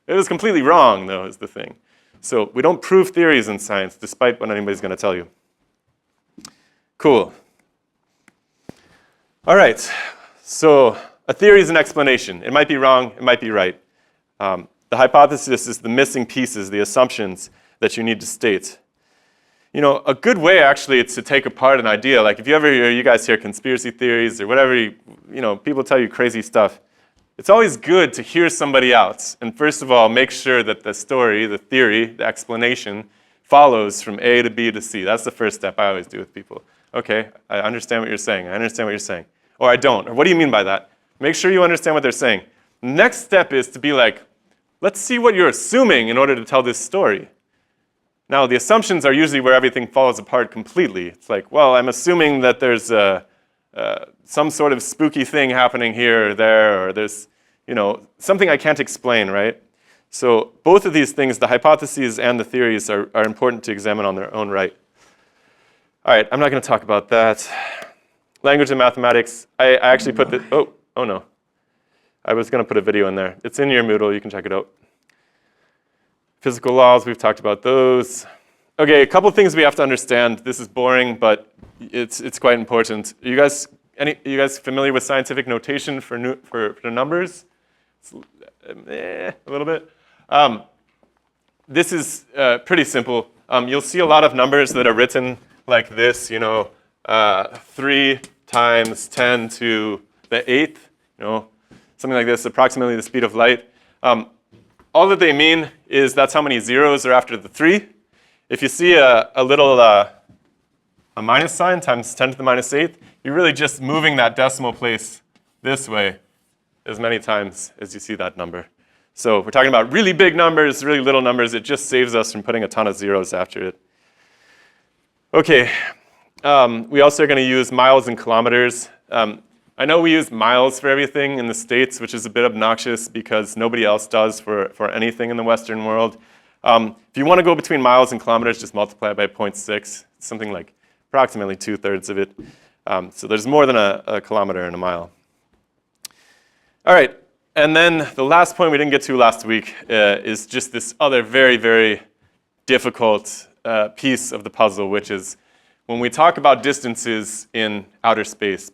It was completely wrong, though, is the thing. So we don't prove theories in science, despite what anybody's going to tell you. Cool. All right, so a theory is an explanation. It might be wrong, it might be right. The hypothesis is the missing pieces, the assumptions that you need to state. A good way actually is to take apart an idea. Like if you guys hear conspiracy theories or whatever, people tell you crazy stuff. It's always good to hear somebody else. And first of all, make sure that the story, the theory, the explanation follows from A to B to C. That's the first step I always do with people. Okay, I understand what you're saying. I understand what you're saying. Or I don't. Or what do you mean by that? Make sure you understand what they're saying. Next step is to be like, let's see what you're assuming in order to tell this story. Now, the assumptions are usually where everything falls apart completely. It's like, well, I'm assuming that there's a some sort of spooky thing happening here or there, or there's, something I can't explain, right? So both of these things, the hypotheses and the theories, are important to examine on their own right. All right, I'm not going to talk about that. Language and mathematics. I actually put the, oh no. I was going to put a video in there. It's in your Moodle. You can check it out. Physical laws, we've talked about those. Okay, a couple things we have to understand. This is boring, but it's quite important. You guys familiar with scientific notation for numbers? A little bit. This is pretty simple. You'll see a lot of numbers that are written like this. 3 times 10 to the 8th. Something like this, approximately the speed of light. All that they mean is that's how many zeros are after the 3. If you see a little a minus sign times 10 to the minus 8th, you're really just moving that decimal place this way as many times as you see that number. So if we're talking about really big numbers, really little numbers, it just saves us from putting a ton of zeros after it. Okay, we also are going to use miles and kilometers. I know we use miles for everything in the States, which is a bit obnoxious because nobody else does for anything in the Western world. If you want to go between miles and kilometers, just multiply it by 0.6. It's something like approximately 2/3 of it. So there's more than a kilometer and a mile. All right, and then the last point we didn't get to last week is just this other very, very difficult piece of the puzzle, which is when we talk about distances in outer space,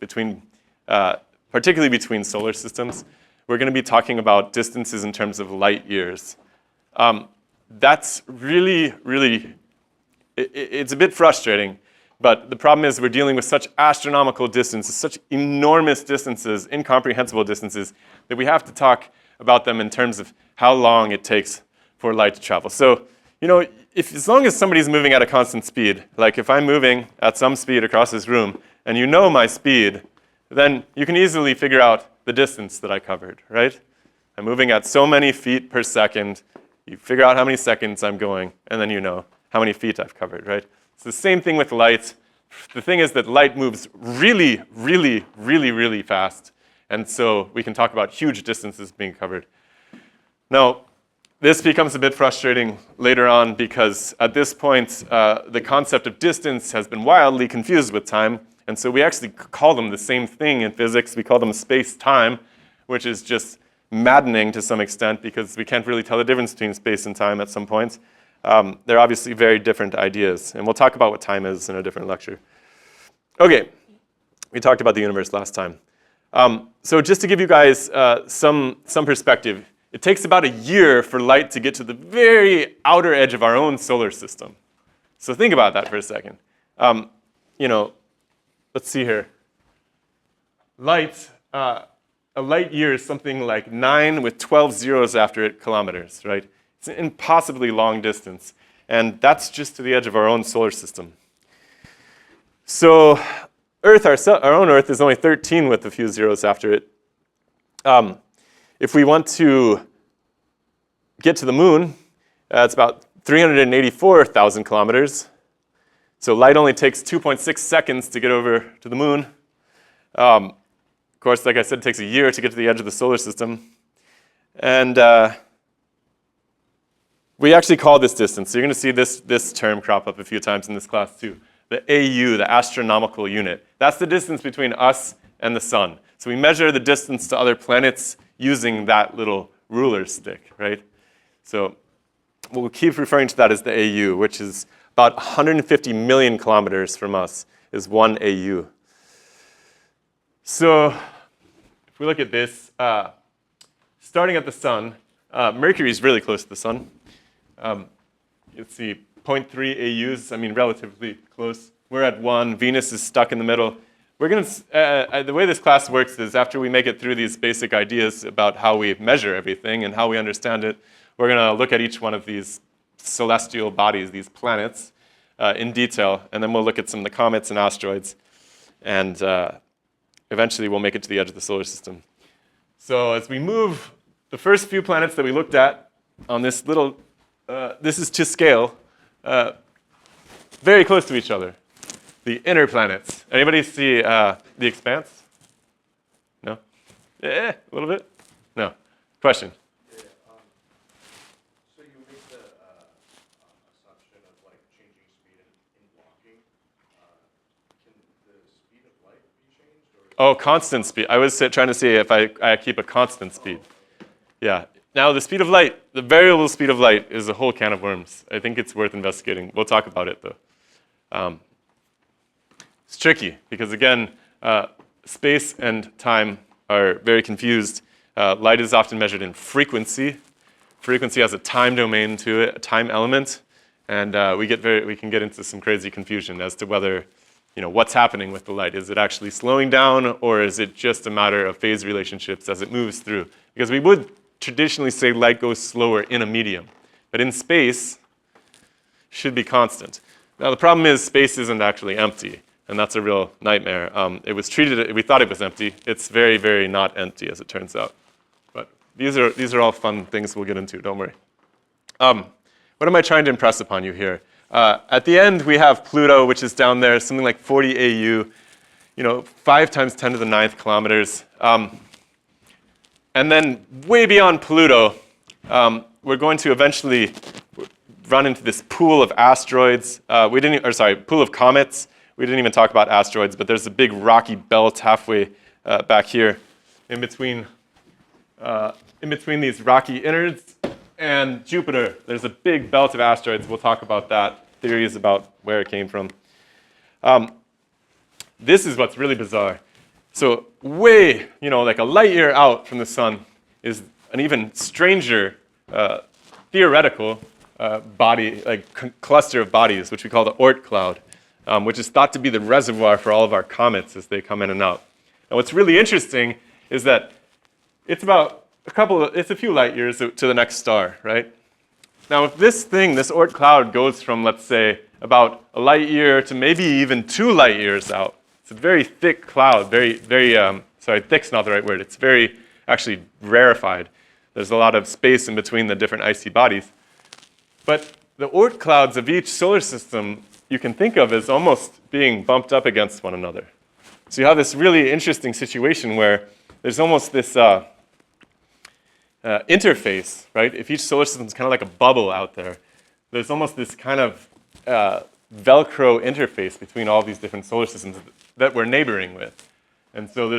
particularly between solar systems, we're going to be talking about distances in terms of light years. That's really, really, it's a bit frustrating, but the problem is we're dealing with such astronomical distances, such enormous distances, incomprehensible distances, that we have to talk about them in terms of how long it takes for light to travel. So, as long as somebody's moving at a constant speed, like if I'm moving at some speed across this room, and you know my speed, then you can easily figure out the distance that I covered, right? I'm moving at so many feet per second. You figure out how many seconds I'm going, and then you know how many feet I've covered, right? It's the same thing with light. The thing is that light moves really, really, really, really fast, and so we can talk about huge distances being covered. Now, this becomes a bit frustrating later on because at this point, the concept of distance has been wildly confused with time, and so we actually call them the same thing in physics. We call them space-time, which is just maddening to some extent because we can't really tell the difference between space and time at some points. They're obviously very different ideas, and we'll talk about what time is in a different lecture. Okay, we talked about the universe last time. So just to give you guys some perspective, it takes about a year for light to get to the very outer edge of our own solar system. So think about that for a second. Let's see here. A light year is something like 9 with 12 zeros after it kilometers, right? It's an impossibly long distance, and that's just to the edge of our own solar system. So Earth, our own Earth, is only 13 with a few zeros after it. If we want to get to the moon, it's about 384,000 kilometers. So light only takes 2.6 seconds to get over to the moon. Of course, like I said, it takes a year to get to the edge of the solar system. And we actually call this distance. So you're going to see this term crop up a few times in this class too. The AU, the astronomical unit. That's the distance between us and the sun. So we measure the distance to other planets using that little ruler stick, right? So we'll keep referring to that as the AU, which is about 150 million kilometers from us is 1 AU. So if we look at this, starting at the sun, Mercury is really close to the sun. You see 0.3 AUs, relatively close. We're at 1. Venus is stuck in the middle. We're going to, the way this class works is after we make it through these basic ideas about how we measure everything and how we understand it, we're going to look at each one of these celestial bodies, these planets, in detail, and then we'll look at some of the comets and asteroids, and eventually we'll make it to the edge of the solar system. So as we move, the first few planets that we looked at on this little, this is to scale, very close to each other. the inner planets. Anybody see The Expanse? No? A little bit? No. Question? Yeah, so you make the assumption of like changing speed in walking. Can the speed of light be changed? Or Oh, constant speed. I was trying to see if I keep a constant speed. Yeah. Now, the speed of light, the variable speed of light is a whole can of worms. I think it's worth investigating. We'll talk about it, though. It's tricky because, again, space and time are very confused. Light is often measured in frequency. Frequency has a time domain to it, a time element, and we can get into some crazy confusion as to whether, what's happening with the light. Is it actually slowing down, or is it just a matter of phase relationships as it moves through? Because we would traditionally say light goes slower in a medium, but in space, should be constant. Now, the problem is space isn't actually empty, and that's a real nightmare. We thought it was empty. It's very, very not empty, as it turns out. But these are all fun things we'll get into, don't worry. What am I trying to impress upon you here? At the end, we have Pluto, which is down there, something like 40 AU, 5 times 10 to the 9th kilometers. And then way beyond Pluto, we're going to eventually run into this pool of asteroids. Pool of comets. We didn't even talk about asteroids, but there's a big rocky belt halfway back here in between these rocky innards and Jupiter. There's a big belt of asteroids. We'll talk about that, theories about where it came from. This is what's really bizarre. So way, like a light year out from the sun is an even stranger theoretical body, cluster of bodies, which we call the Oort cloud, which is thought to be the reservoir for all of our comets as they come in and out. Now, what's really interesting is that it's a few light years to the next star, right? Now, if this Oort cloud goes from, let's say, about a light year to maybe even 2 light years out, it's a very thick cloud, thick's not the right word. It's very actually rarefied. There's a lot of space in between the different icy bodies. But the Oort clouds of each solar system you can think of as almost being bumped up against one another. So you have this really interesting situation where there's almost this interface, right? If each solar system is kind of like a bubble out there, there's almost this kind of Velcro interface between all these different solar systems that we're neighboring with. And so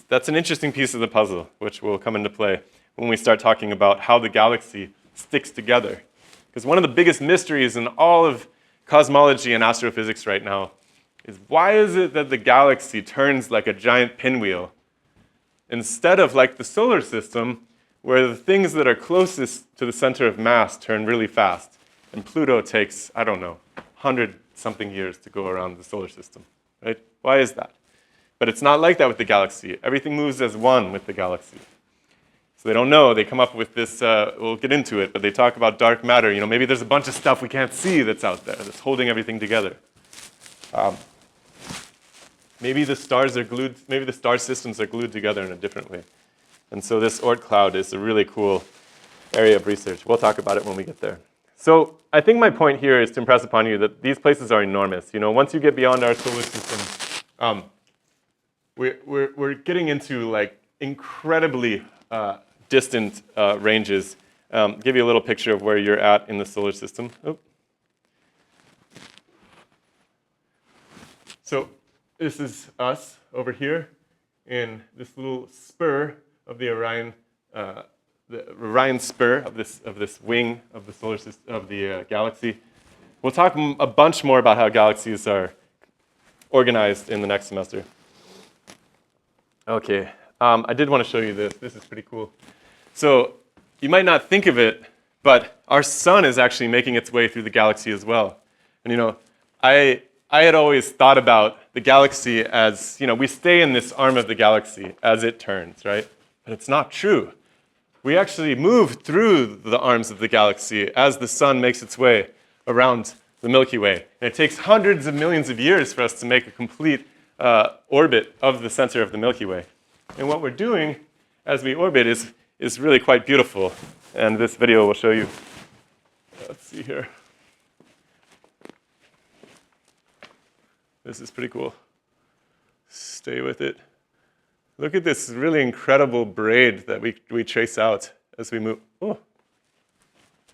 that's an interesting piece of the puzzle, which will come into play when we start talking about how the galaxy sticks together. Because one of the biggest mysteries in all of cosmology and astrophysics right now is why is it that the galaxy turns like a giant pinwheel instead of like the solar system, where the things that are closest to the center of mass turn really fast, and Pluto takes, 100-something years to go around the solar system, right? Why is that? But it's not like that with the galaxy. Everything moves as one with the galaxy. So they don't know. They come up with this, we'll get into it, but they talk about dark matter. Maybe there's a bunch of stuff we can't see that's out there that's holding everything together. Maybe the stars are glued, maybe the star systems are glued together in a different way. And so this Oort cloud is a really cool area of research. We'll talk about it when we get there. So I think my point here is to impress upon you that these places are enormous. Once you get beyond our solar system, we're getting into like incredibly distant ranges. Give you a little picture of where you're at in the solar system. Oh. So this is us over here in this little spur of the Orion spur of this wing of the solar system of the galaxy. We'll talk a bunch more about how galaxies are organized in the next semester. Okay, I did want to show you this. This is pretty cool. So you might not think of it, but our sun is actually making its way through the galaxy as well. And I had always thought about the galaxy as, we stay in this arm of the galaxy as it turns, right? But it's not true. We actually move through the arms of the galaxy as the sun makes its way around the Milky Way. And it takes hundreds of millions of years for us to make a complete orbit of the center of the Milky Way. And what we're doing as we orbit is really quite beautiful. And this video will show you. Let's see here. This is pretty cool. Stay with it. Look at this really incredible braid that we trace out as we move. Oh,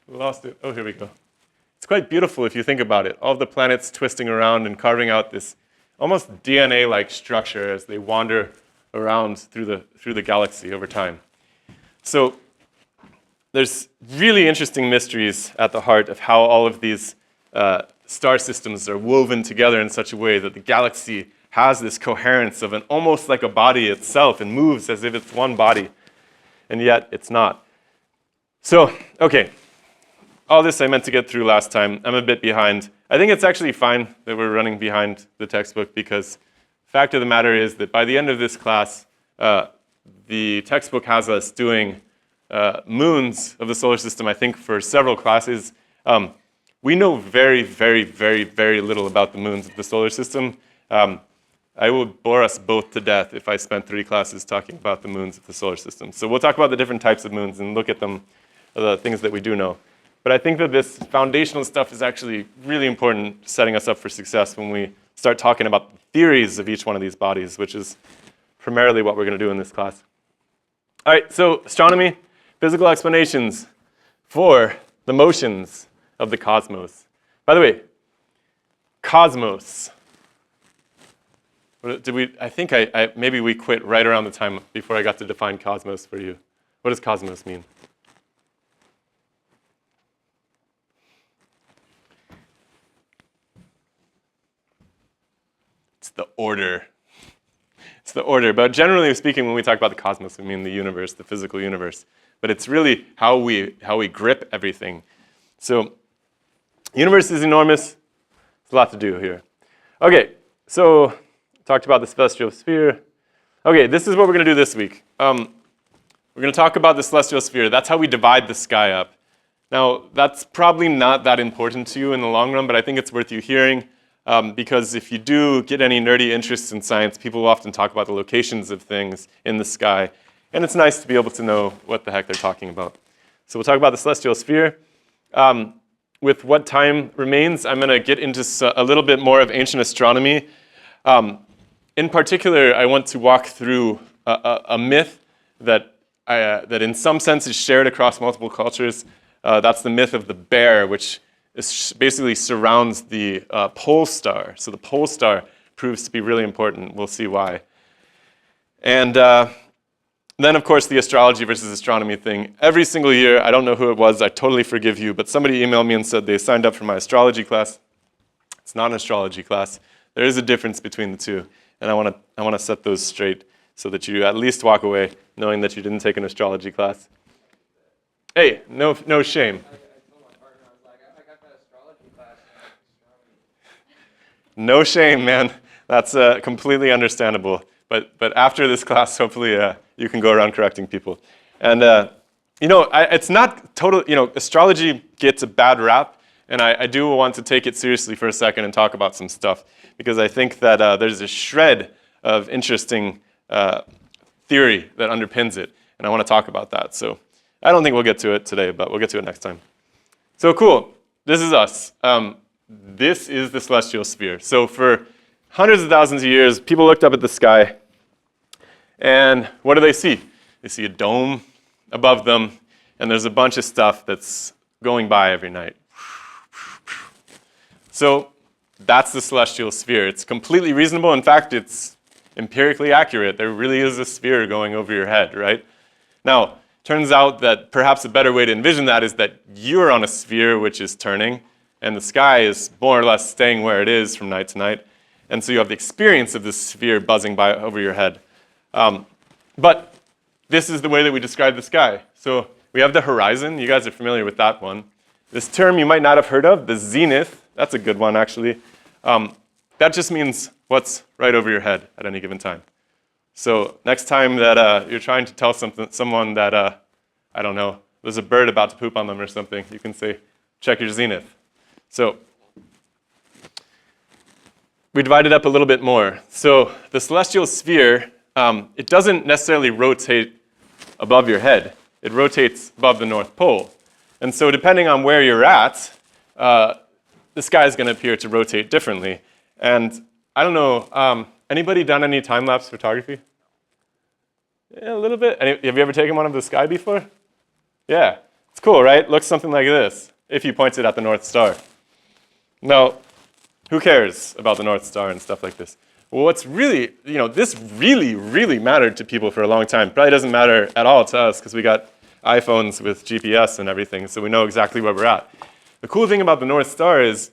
lost it. Oh, here we go. It's quite beautiful if you think about it. All the planets twisting around and carving out this almost DNA-like structure as they wander around through the galaxy over time. So there's really interesting mysteries at the heart of how all of these star systems are woven together in such a way that the galaxy has this coherence of almost like a body itself and moves as if it's one body, and yet it's not. So, okay, all this I meant to get through last time. I'm a bit behind. I think it's actually fine that we're running behind the textbook because the fact of the matter is that by the end of this class, the textbook has us doing moons of the solar system, I think, for several classes. We know very, very, very, very little about the moons of the solar system. I would bore us both to death if I spent 3 classes talking about the moons of the solar system. So we'll talk about the different types of moons and look at them, the things that we do know. But I think that this foundational stuff is actually really important, setting us up for success when we start talking about the theories of each one of these bodies, which is primarily what we're going to do in this class. All right, so astronomy, physical explanations for the motions of the cosmos. By the way, cosmos. Did we? I think maybe we quit right around the time before I got to define cosmos for you. What does cosmos mean? It's the order. It's the order. But generally speaking, when we talk about the cosmos, we mean the universe, the physical universe. But it's really how we grip everything. So, universe is enormous. There's a lot to do here. Okay, so talked about the celestial sphere. Okay, this is what we're going to do this week. We're going to talk about the celestial sphere. That's how we divide the sky up. Now, that's probably not that important to you in the long run, but I think it's worth you hearing because if you do get any nerdy interests in science, people will often talk about the locations of things in the sky, and it's nice to be able to know what the heck they're talking about. So we'll talk about the celestial sphere. With what time remains, I'm going to get into a little bit more of ancient astronomy. In particular, I want to walk through a myth that in some sense is shared across multiple cultures. That's the myth of the bear, which basically surrounds the pole star. So the pole star proves to be really important. We'll see why. And then, of course, the astrology versus astronomy thing. Every single year, I don't know who it was, I totally forgive you, but somebody emailed me and said they signed up for my astrology class. It's not an astrology class. There is a difference between the two, and I want to set those straight so that you at least walk away knowing that you didn't take an astrology class. Hey, no shame. I told my partner, I was like, I got that astrology class. No shame, man. That's completely understandable. But after this class, hopefully you can go around correcting people. And it's not total. Astrology gets a bad rap, and I do want to take it seriously for a second and talk about some stuff because I think that there's a shred of interesting theory that underpins it, and I want to talk about that. So I don't think we'll get to it today, but we'll get to it next time. So cool. This is us. This is the celestial sphere. So for hundreds of thousands of years, people looked up at the sky, and what do they see? They see a dome above them, and there's a bunch of stuff that's going by every night. So that's the celestial sphere. It's completely reasonable. In fact, it's empirically accurate. There really is a sphere going over your head, right? Now, turns out that perhaps a better way to envision that is that you're on a sphere which is turning, and the sky is more or less staying where it is from night to night. And so you have the experience of this sphere buzzing by over your head. But this is the way that we describe the sky. So we have the horizon. You guys are familiar with that one. This term you might not have heard of, the zenith. That's a good one, actually. That just means what's right over your head at any given time. So next time that you're trying to tell someone that, I don't know, there's a bird about to poop on them or something, you can say, check your zenith. So we divide it up a little bit more. So the celestial sphere, it doesn't necessarily rotate above your head. It rotates above the North Pole. And so depending on where you're at, the sky is going to appear to rotate differently. And I don't know, anybody done any time-lapse photography? Yeah, a little bit. Have you ever taken one of the sky before? Yeah, it's cool, right? Looks something like this, if you point it at the North Star. Now, who cares about the North Star and stuff like this? Well, what's really, this really, really mattered to people for a long time. Probably doesn't matter at all to us because we got iPhones with GPS and everything, so we know exactly where we're at. The cool thing about the North Star is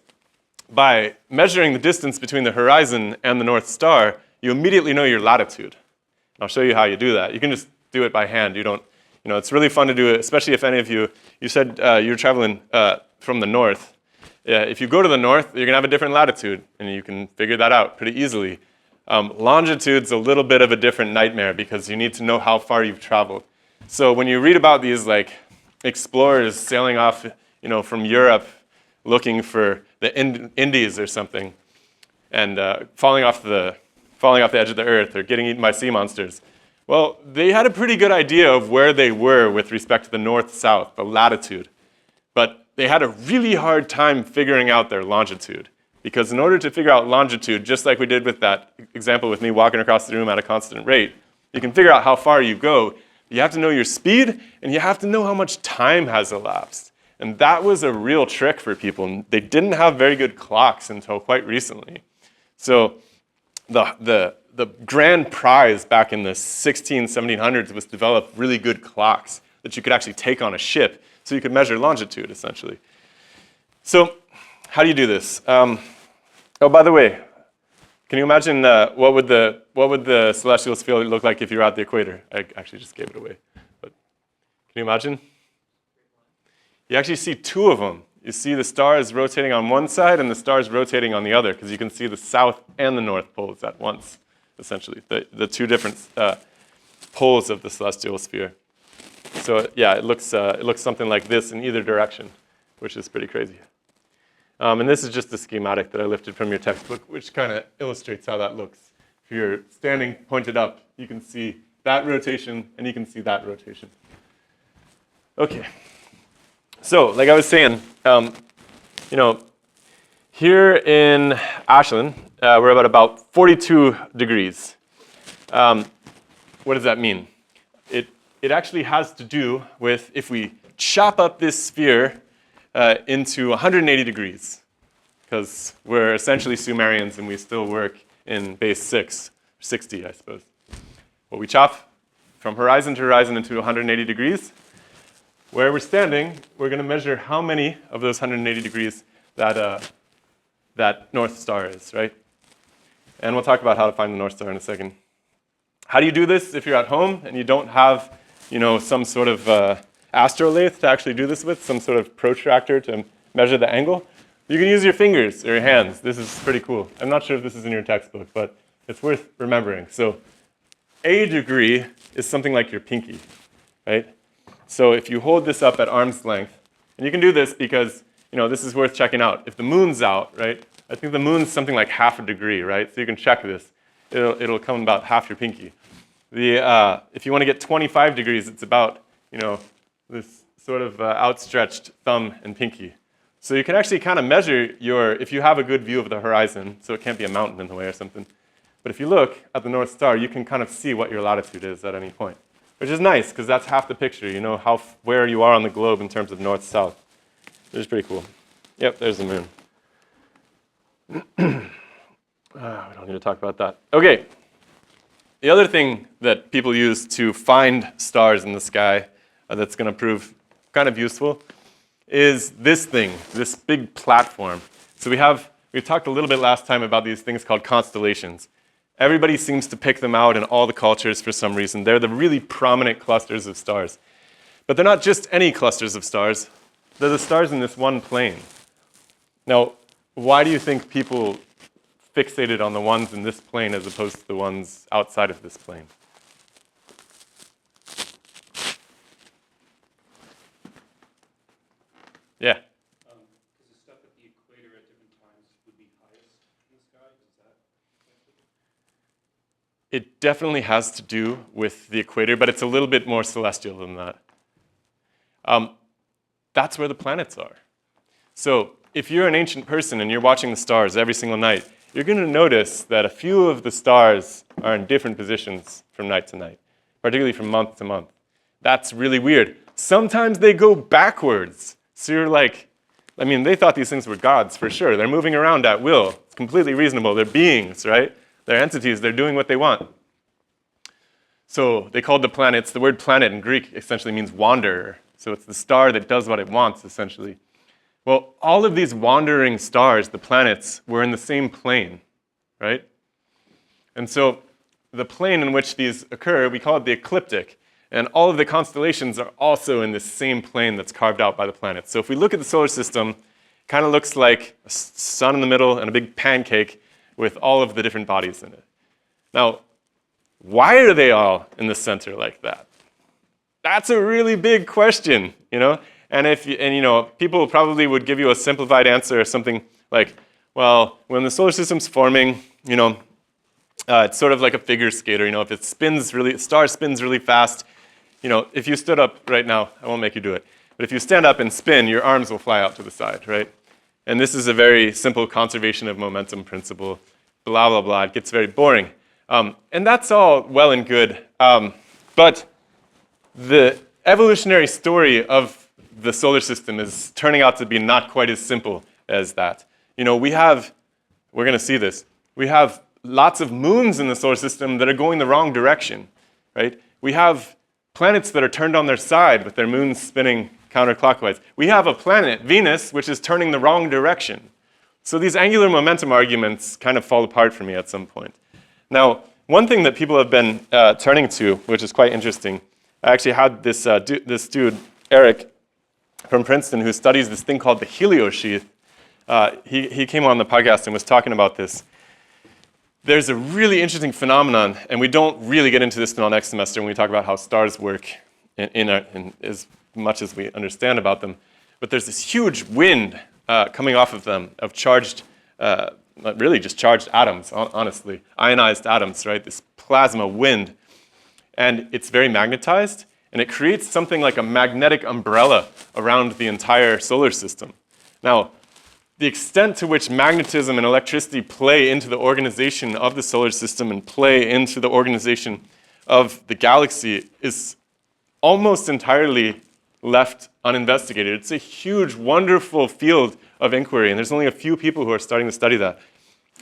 by measuring the distance between the horizon and the North Star, you immediately know your latitude. I'll show you how you do that. You can just do it by hand. You don't, it's really fun to do it, especially if any of you said you're traveling from the north. Yeah, if you go to the north, you're going to have a different latitude, and you can figure that out pretty easily. Longitude's a little bit of a different nightmare because you need to know how far you've traveled. So when you read about these like explorers sailing off, from Europe, looking for the Indies or something, and falling off the edge of the earth or getting eaten by sea monsters, well, they had a pretty good idea of where they were with respect to the north-south, the latitude. But they had a really hard time figuring out their longitude. Because in order to figure out longitude, just like we did with that example with me walking across the room at a constant rate, you can figure out how far you go. You have to know your speed, and you have to know how much time has elapsed. And that was a real trick for people. They didn't have very good clocks until quite recently. So the grand prize back in the 1700s was to develop really good clocks that you could actually take on a ship so you could measure longitude, essentially. So how do you do this? Oh, by the way, can you imagine what would the celestial sphere look like if you were at the equator? I actually just gave it away. But can you imagine? You actually see two of them. You see the stars rotating on one side and the stars rotating on the other, because you can see the south and the north poles at once, essentially, the two different poles of the celestial sphere. So yeah, it looks something like this in either direction, which is pretty crazy. And this is just a schematic that I lifted from your textbook, which kind of illustrates how that looks. If you're standing pointed up, you can see that rotation, and you can see that rotation. Okay. So, like I was saying, here in Ashland, we're at about 42 degrees. What does that mean? It actually has to do with if we chop up this sphere into 180 degrees, because we're essentially Sumerians and we still work in base 6, 60, I suppose. Well, we chop from horizon to horizon into 180 degrees. Where we're standing, we're going to measure how many of those 180 degrees that North Star is, right? And we'll talk about how to find the North Star in a second. How do you do this if you're at home and you don't have, some sort of astrolathe to actually do this with, some sort of protractor to measure the angle? You can use your fingers or your hands. This is pretty cool. I'm not sure if this is in your textbook, but it's worth remembering. So a degree is something like your pinky, right? So if you hold this up at arm's length, and you can do this because, this is worth checking out. If the moon's out, right, I think the moon's something like half a degree, right? So you can check this. It'll come about half your pinky. If you want to get 25 degrees, it's about, this sort of outstretched thumb and pinky. So you can actually kind of measure if you have a good view of the horizon, so it can't be a mountain in the way or something. But if you look at the North Star, you can kind of see what your latitude is at any point. Which is nice, because that's half the picture. You know where you are on the globe in terms of north-south. Which is pretty cool. Yep, there's the moon. We don't need to talk about that. Okay. The other thing that people use to find stars in the sky that's going to prove kind of useful is this thing, this big platform. So we talked a little bit last time about these things called constellations. Everybody seems to pick them out in all the cultures for some reason. They're the really prominent clusters of stars. But they're not just any clusters of stars. They're the stars in this one plane. Now, why do you think people fixated on the ones in this plane as opposed to the ones outside of this plane? Yeah? Because the stuff at the equator at different times would be highest in the sky, is that? It definitely has to do with the equator, but it's a little bit more celestial than that. That's where the planets are. So if you're an ancient person and you're watching the stars every single night, you're going to notice that a few of the stars are in different positions from night to night, particularly from month to month. That's really weird. Sometimes they go backwards. So you're like, I mean, they thought these things were gods for sure. They're moving around at will. It's completely reasonable. They're beings, right? They're entities. They're doing what they want. So they called the planets, the word planet in Greek essentially means wanderer. So it's the star that does what it wants, essentially. Well, all of these wandering stars, the planets, were in the same plane, right? And so the plane in which these occur, we call it the ecliptic. And all of the constellations are also in this same plane that's carved out by the planets. So if we look at the solar system, it kind of looks like a sun in the middle and a big pancake with all of the different bodies in it. Now, why are they all in the center like that? That's a really big question, you know? And people probably would give you a simplified answer or something like, well, when the solar system's forming, it's sort of like a figure skater. If it star spins really fast, if you stood up right now, I won't make you do it, but if you stand up and spin, your arms will fly out to the side, right? And this is a very simple conservation of momentum principle, blah, blah, blah. It gets very boring. And that's all well and good. But the evolutionary story of the solar system is turning out to be not quite as simple as that. We're going to see this. We have lots of moons in the solar system that are going the wrong direction, right? We have planets that are turned on their side with their moons spinning counterclockwise. We have a planet, Venus, which is turning the wrong direction. So these angular momentum arguments kind of fall apart for me at some point. Now, one thing that people have been turning to, which is quite interesting, I actually had this dude, Eric, from Princeton, who studies this thing called the heliosheath. He came on the podcast and was talking about this. There's a really interesting phenomenon, and we don't really get into this until next semester when we talk about how stars work in as much as we understand about them. But there's this huge wind coming off of them of charged, really just charged atoms, honestly, ionized atoms, right? This plasma wind. And it's very magnetized, and it creates something like a magnetic umbrella around the entire solar system. Now, the extent to which magnetism and electricity play into the organization of the solar system and play into the organization of the galaxy is almost entirely left uninvestigated. It's a huge, wonderful field of inquiry, and there's only a few people who are starting to study that.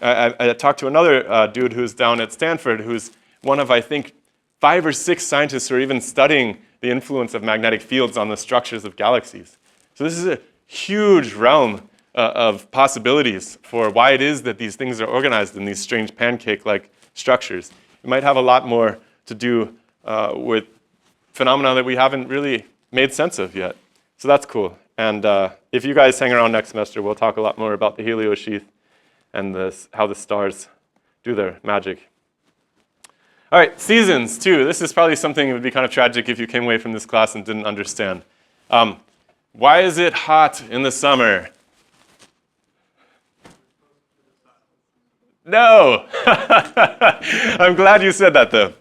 I talked to another dude who's down at Stanford, who's one of, I think, 5 or 6 scientists who are even studying the influence of magnetic fields on the structures of galaxies. So this is a huge realm of possibilities for why it is that these things are organized in these strange pancake-like structures. It might have a lot more to do with phenomena that we haven't really made sense of yet. So that's cool. And if you guys hang around next semester, we'll talk a lot more about the heliosheath and how the stars do their magic. All right, seasons, too. This is probably something that would be kind of tragic if you came away from this class and didn't understand. Why is it hot in the summer? No! I'm glad you said that, though.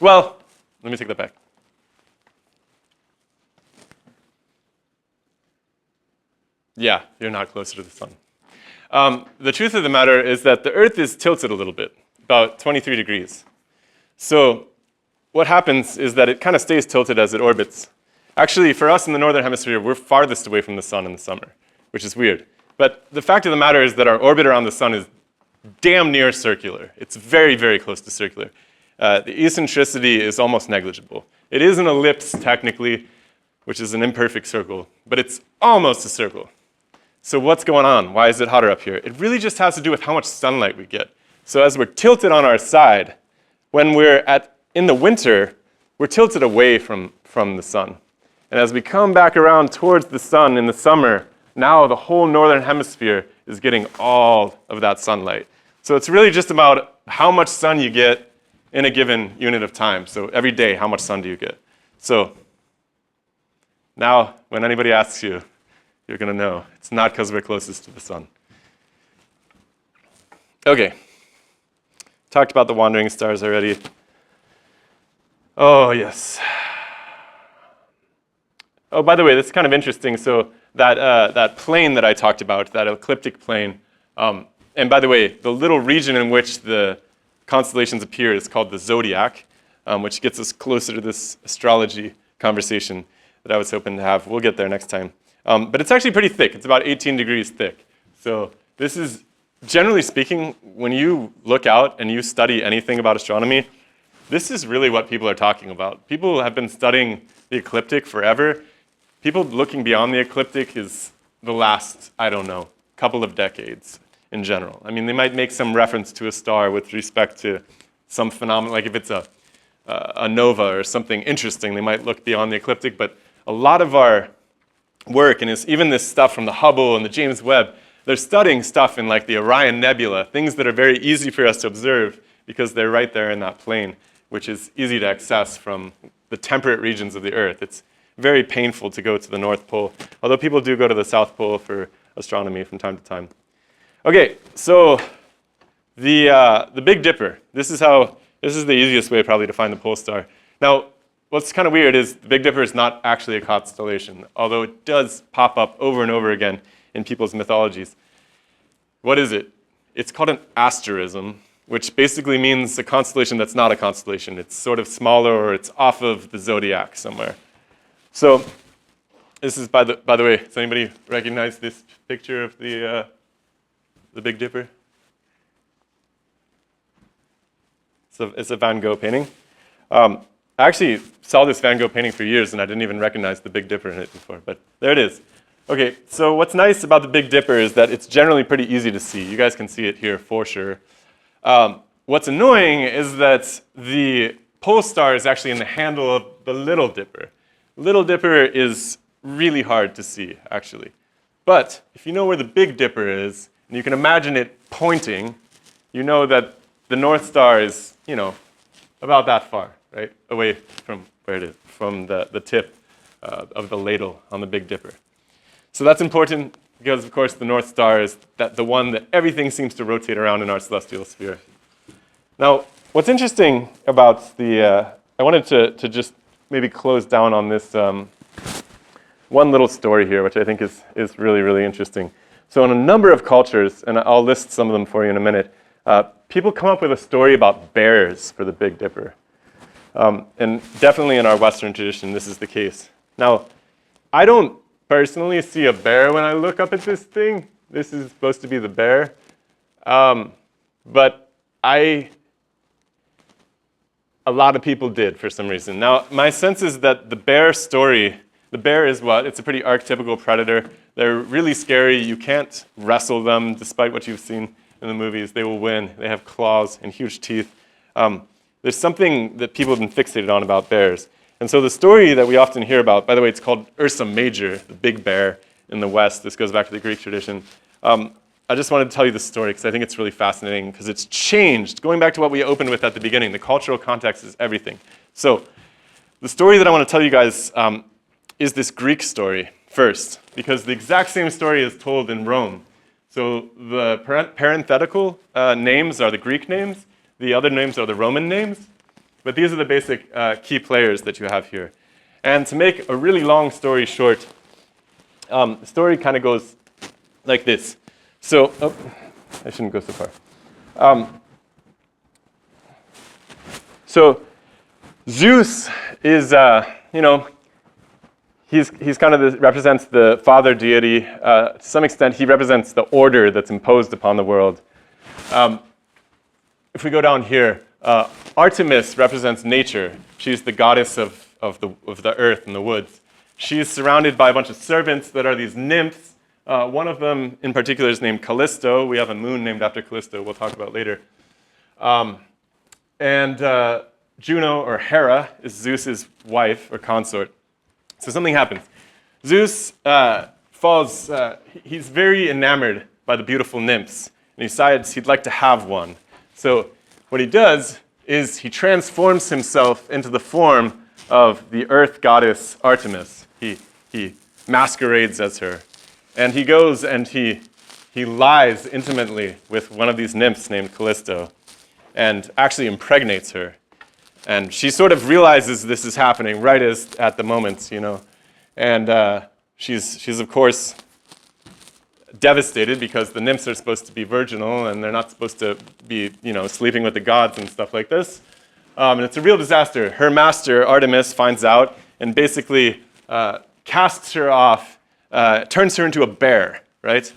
Well, let me take that back. Yeah, you're not closer to the sun. The truth of the matter is that the Earth is tilted a little bit, about 23 degrees. So what happens is that it kind of stays tilted as it orbits. Actually, for us in the northern hemisphere, we're farthest away from the sun in the summer, which is weird. But the fact of the matter is that our orbit around the sun is damn near circular. It's very, very close to circular. The eccentricity is almost negligible. It is an ellipse, technically, which is an imperfect circle, but it's almost a circle. So what's going on? Why is it hotter up here? It really just has to do with how much sunlight we get. So as we're tilted on our side, when we're in the winter, we're tilted away from the sun. And as we come back around towards the sun in the summer, now the whole northern hemisphere is getting all of that sunlight. So it's really just about how much sun you get in a given unit of time. So every day, how much sun do you get? So now, when anybody asks you, you're going to know. It's not because we're closest to the sun. Okay. Talked about the wandering stars already. Oh, yes. Oh, by the way, this is kind of interesting. So that plane that I talked about, that ecliptic plane, And by the way, the little region in which the constellations appear is called the zodiac, which gets us closer to this astrology conversation that I was hoping to have. We'll get there next time. But it's actually pretty thick. It's about 18 degrees thick. So this is, generally speaking, when you look out and you study anything about astronomy, this is really what people are talking about. People have been studying the ecliptic forever. People looking beyond the ecliptic is the last, I don't know, couple of decades in general. I mean, they might make some reference to a star with respect to some phenomenon, like if it's a nova or something interesting, they might look beyond the ecliptic, but a lot of our work, and even this stuff from the Hubble and the James Webb, they're studying stuff in like the Orion Nebula, things that are very easy for us to observe because they're right there in that plane, which is easy to access from the temperate regions of the Earth. It's very painful to go to the North Pole, although people do go to the South Pole for astronomy from time to time. Okay, so the Big Dipper. This is the easiest way probably to find the pole star. Now, what's kind of weird is the Big Dipper is not actually a constellation, although it does pop up over and over again in people's mythologies. What is it? It's called an asterism, which basically means a constellation that's not a constellation. It's sort of smaller, or it's off of the zodiac somewhere. So this is, by the way, does anybody recognize this picture of the Big Dipper? It's a Van Gogh painting. I actually saw this Van Gogh painting for years, and I didn't even recognize the Big Dipper in it before, but there it is. Okay, so what's nice about the Big Dipper is that it's generally pretty easy to see. You guys can see it here for sure. What's annoying is that the pole star is actually in the handle of the Little Dipper. Little Dipper is really hard to see, actually. But if you know where the Big Dipper is, and you can imagine it pointing, you know that the North Star is, about that far, right, away from where it is, from the tip of the ladle on the Big Dipper. So that's important because, of course, the North Star is the one that everything seems to rotate around in our celestial sphere. Now, what's interesting about I wanted to just maybe close down on this one little story here, which I think is really, really interesting. So in a number of cultures, and I'll list some of them for you in a minute, people come up with a story about bears for the Big Dipper. And definitely in our Western tradition, this is the case. Now, I don't personally see a bear when I look up at this thing. This is supposed to be the bear. But a lot of people did for some reason. Now, my sense is that the bear story, the bear is what? It's a pretty archetypical predator. They're really scary. You can't wrestle them, despite what you've seen in the movies. They will win. They have claws and huge teeth. There's something that people have been fixated on about bears. And so the story that we often hear about, by the way, it's called Ursa Major, the big bear in the West. This goes back to the Greek tradition. I just wanted to tell you this story because I think it's really fascinating because it's changed. Going back to what we opened with at the beginning, the cultural context is everything. So the story that I want to tell you guys is this Greek story first, because the exact same story is told in Rome. So the parenthetical names are the Greek names. The other names are the Roman names. But these are the basic key players that you have here. And to make a really long story short, the story kind of goes like this. So, I shouldn't go so far. So Zeus is, he's kind of represents the father deity. To some extent, he represents the order that's imposed upon the world. If we go down here, Artemis represents nature. She's the goddess of the earth and the woods. She's surrounded by a bunch of servants that are these nymphs. One of them in particular is named Callisto. We have a moon named after Callisto we'll talk about later. And Juno, or Hera, is Zeus's wife or consort. So something happens. Zeus falls, he's very enamored by the beautiful nymphs, and he decides he'd like to have one. So what he does is he transforms himself into the form of the earth goddess Artemis. He masquerades as her. And he goes and he lies intimately with one of these nymphs named Callisto and actually impregnates her. And she sort of realizes this is happening right at the moment, And she's of course devastated because the nymphs are supposed to be virginal and they're not supposed to be, sleeping with the gods and stuff like this. And it's a real disaster. Her master, Artemis, finds out and basically casts her off, turns her into a bear, right?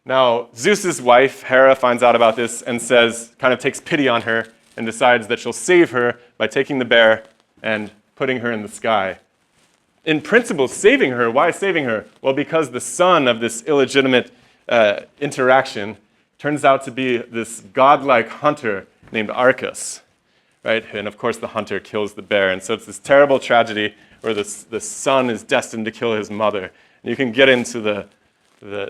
Now, Zeus's wife, Hera, finds out about this and kind of takes pity on her and decides that she'll save her by taking the bear and putting her in the sky. In principle, saving her. Why saving her? Well, because the son of this illegitimate interaction turns out to be this godlike hunter named Arcas, right? And of course, the hunter kills the bear. And so it's this terrible tragedy where the son is destined to kill his mother. And you can get into the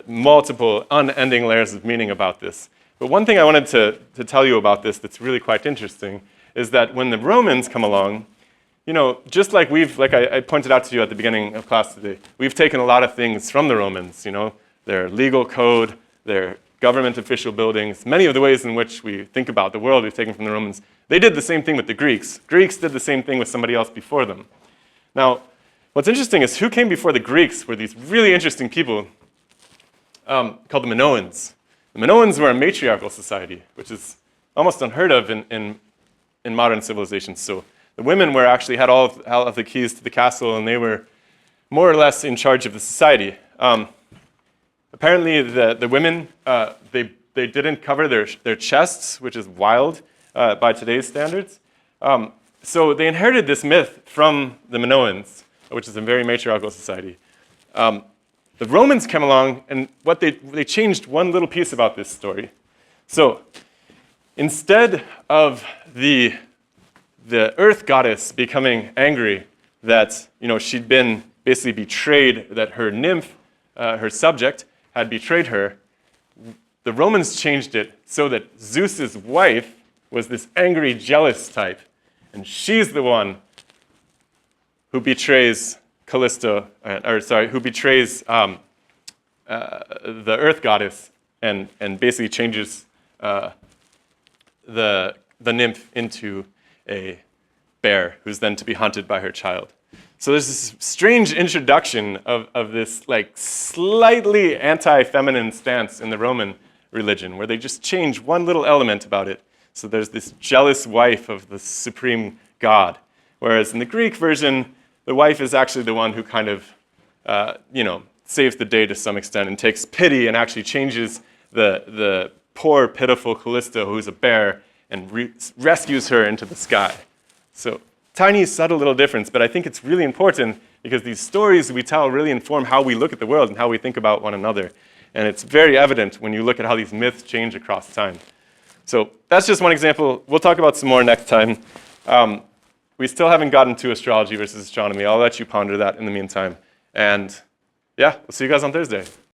multiple unending layers of meaning about this. But one thing I wanted to tell you about this that's really quite interesting is that when the Romans come along, just like I pointed out to you at the beginning of class today, we've taken a lot of things from the Romans, their legal code, their government official buildings, many of the ways in which we think about the world we've taken from the Romans. They did the same thing with the Greeks. Greeks did the same thing with somebody else before them. Now, what's interesting is who came before the Greeks were these really interesting people called the Minoans. The Minoans were a matriarchal society, which is almost unheard of in modern civilizations. So the women had all of the keys to the castle, and they were more or less in charge of the society. Apparently, the women, they didn't cover their chests, which is wild by today's standards. So they inherited this myth from the Minoans, which is a very matriarchal society. The Romans came along, and they changed one little piece about this story. So instead of the earth goddess becoming angry that she'd been basically betrayed, that her nymph, her subject, had betrayed her, the Romans changed it so that Zeus's wife was this angry, jealous type, and she's the one who betrays who betrays the earth goddess and basically changes the nymph into a bear who's then to be hunted by her child. So there's this strange introduction of this slightly anti-feminine stance in the Roman religion where they just change one little element about it. So there's this jealous wife of the supreme god. Whereas in the Greek version, the wife is actually the one who kind of, saves the day to some extent and takes pity and actually changes the poor, pitiful Callisto, who's a bear, and rescues her into the sky. So tiny, subtle little difference, but I think it's really important because these stories we tell really inform how we look at the world and how we think about one another. And it's very evident when you look at how these myths change across time. So that's just one example. We'll talk about some more next time. We still haven't gotten to astrology versus astronomy. I'll let you ponder that in the meantime. And yeah, we'll see you guys on Thursday.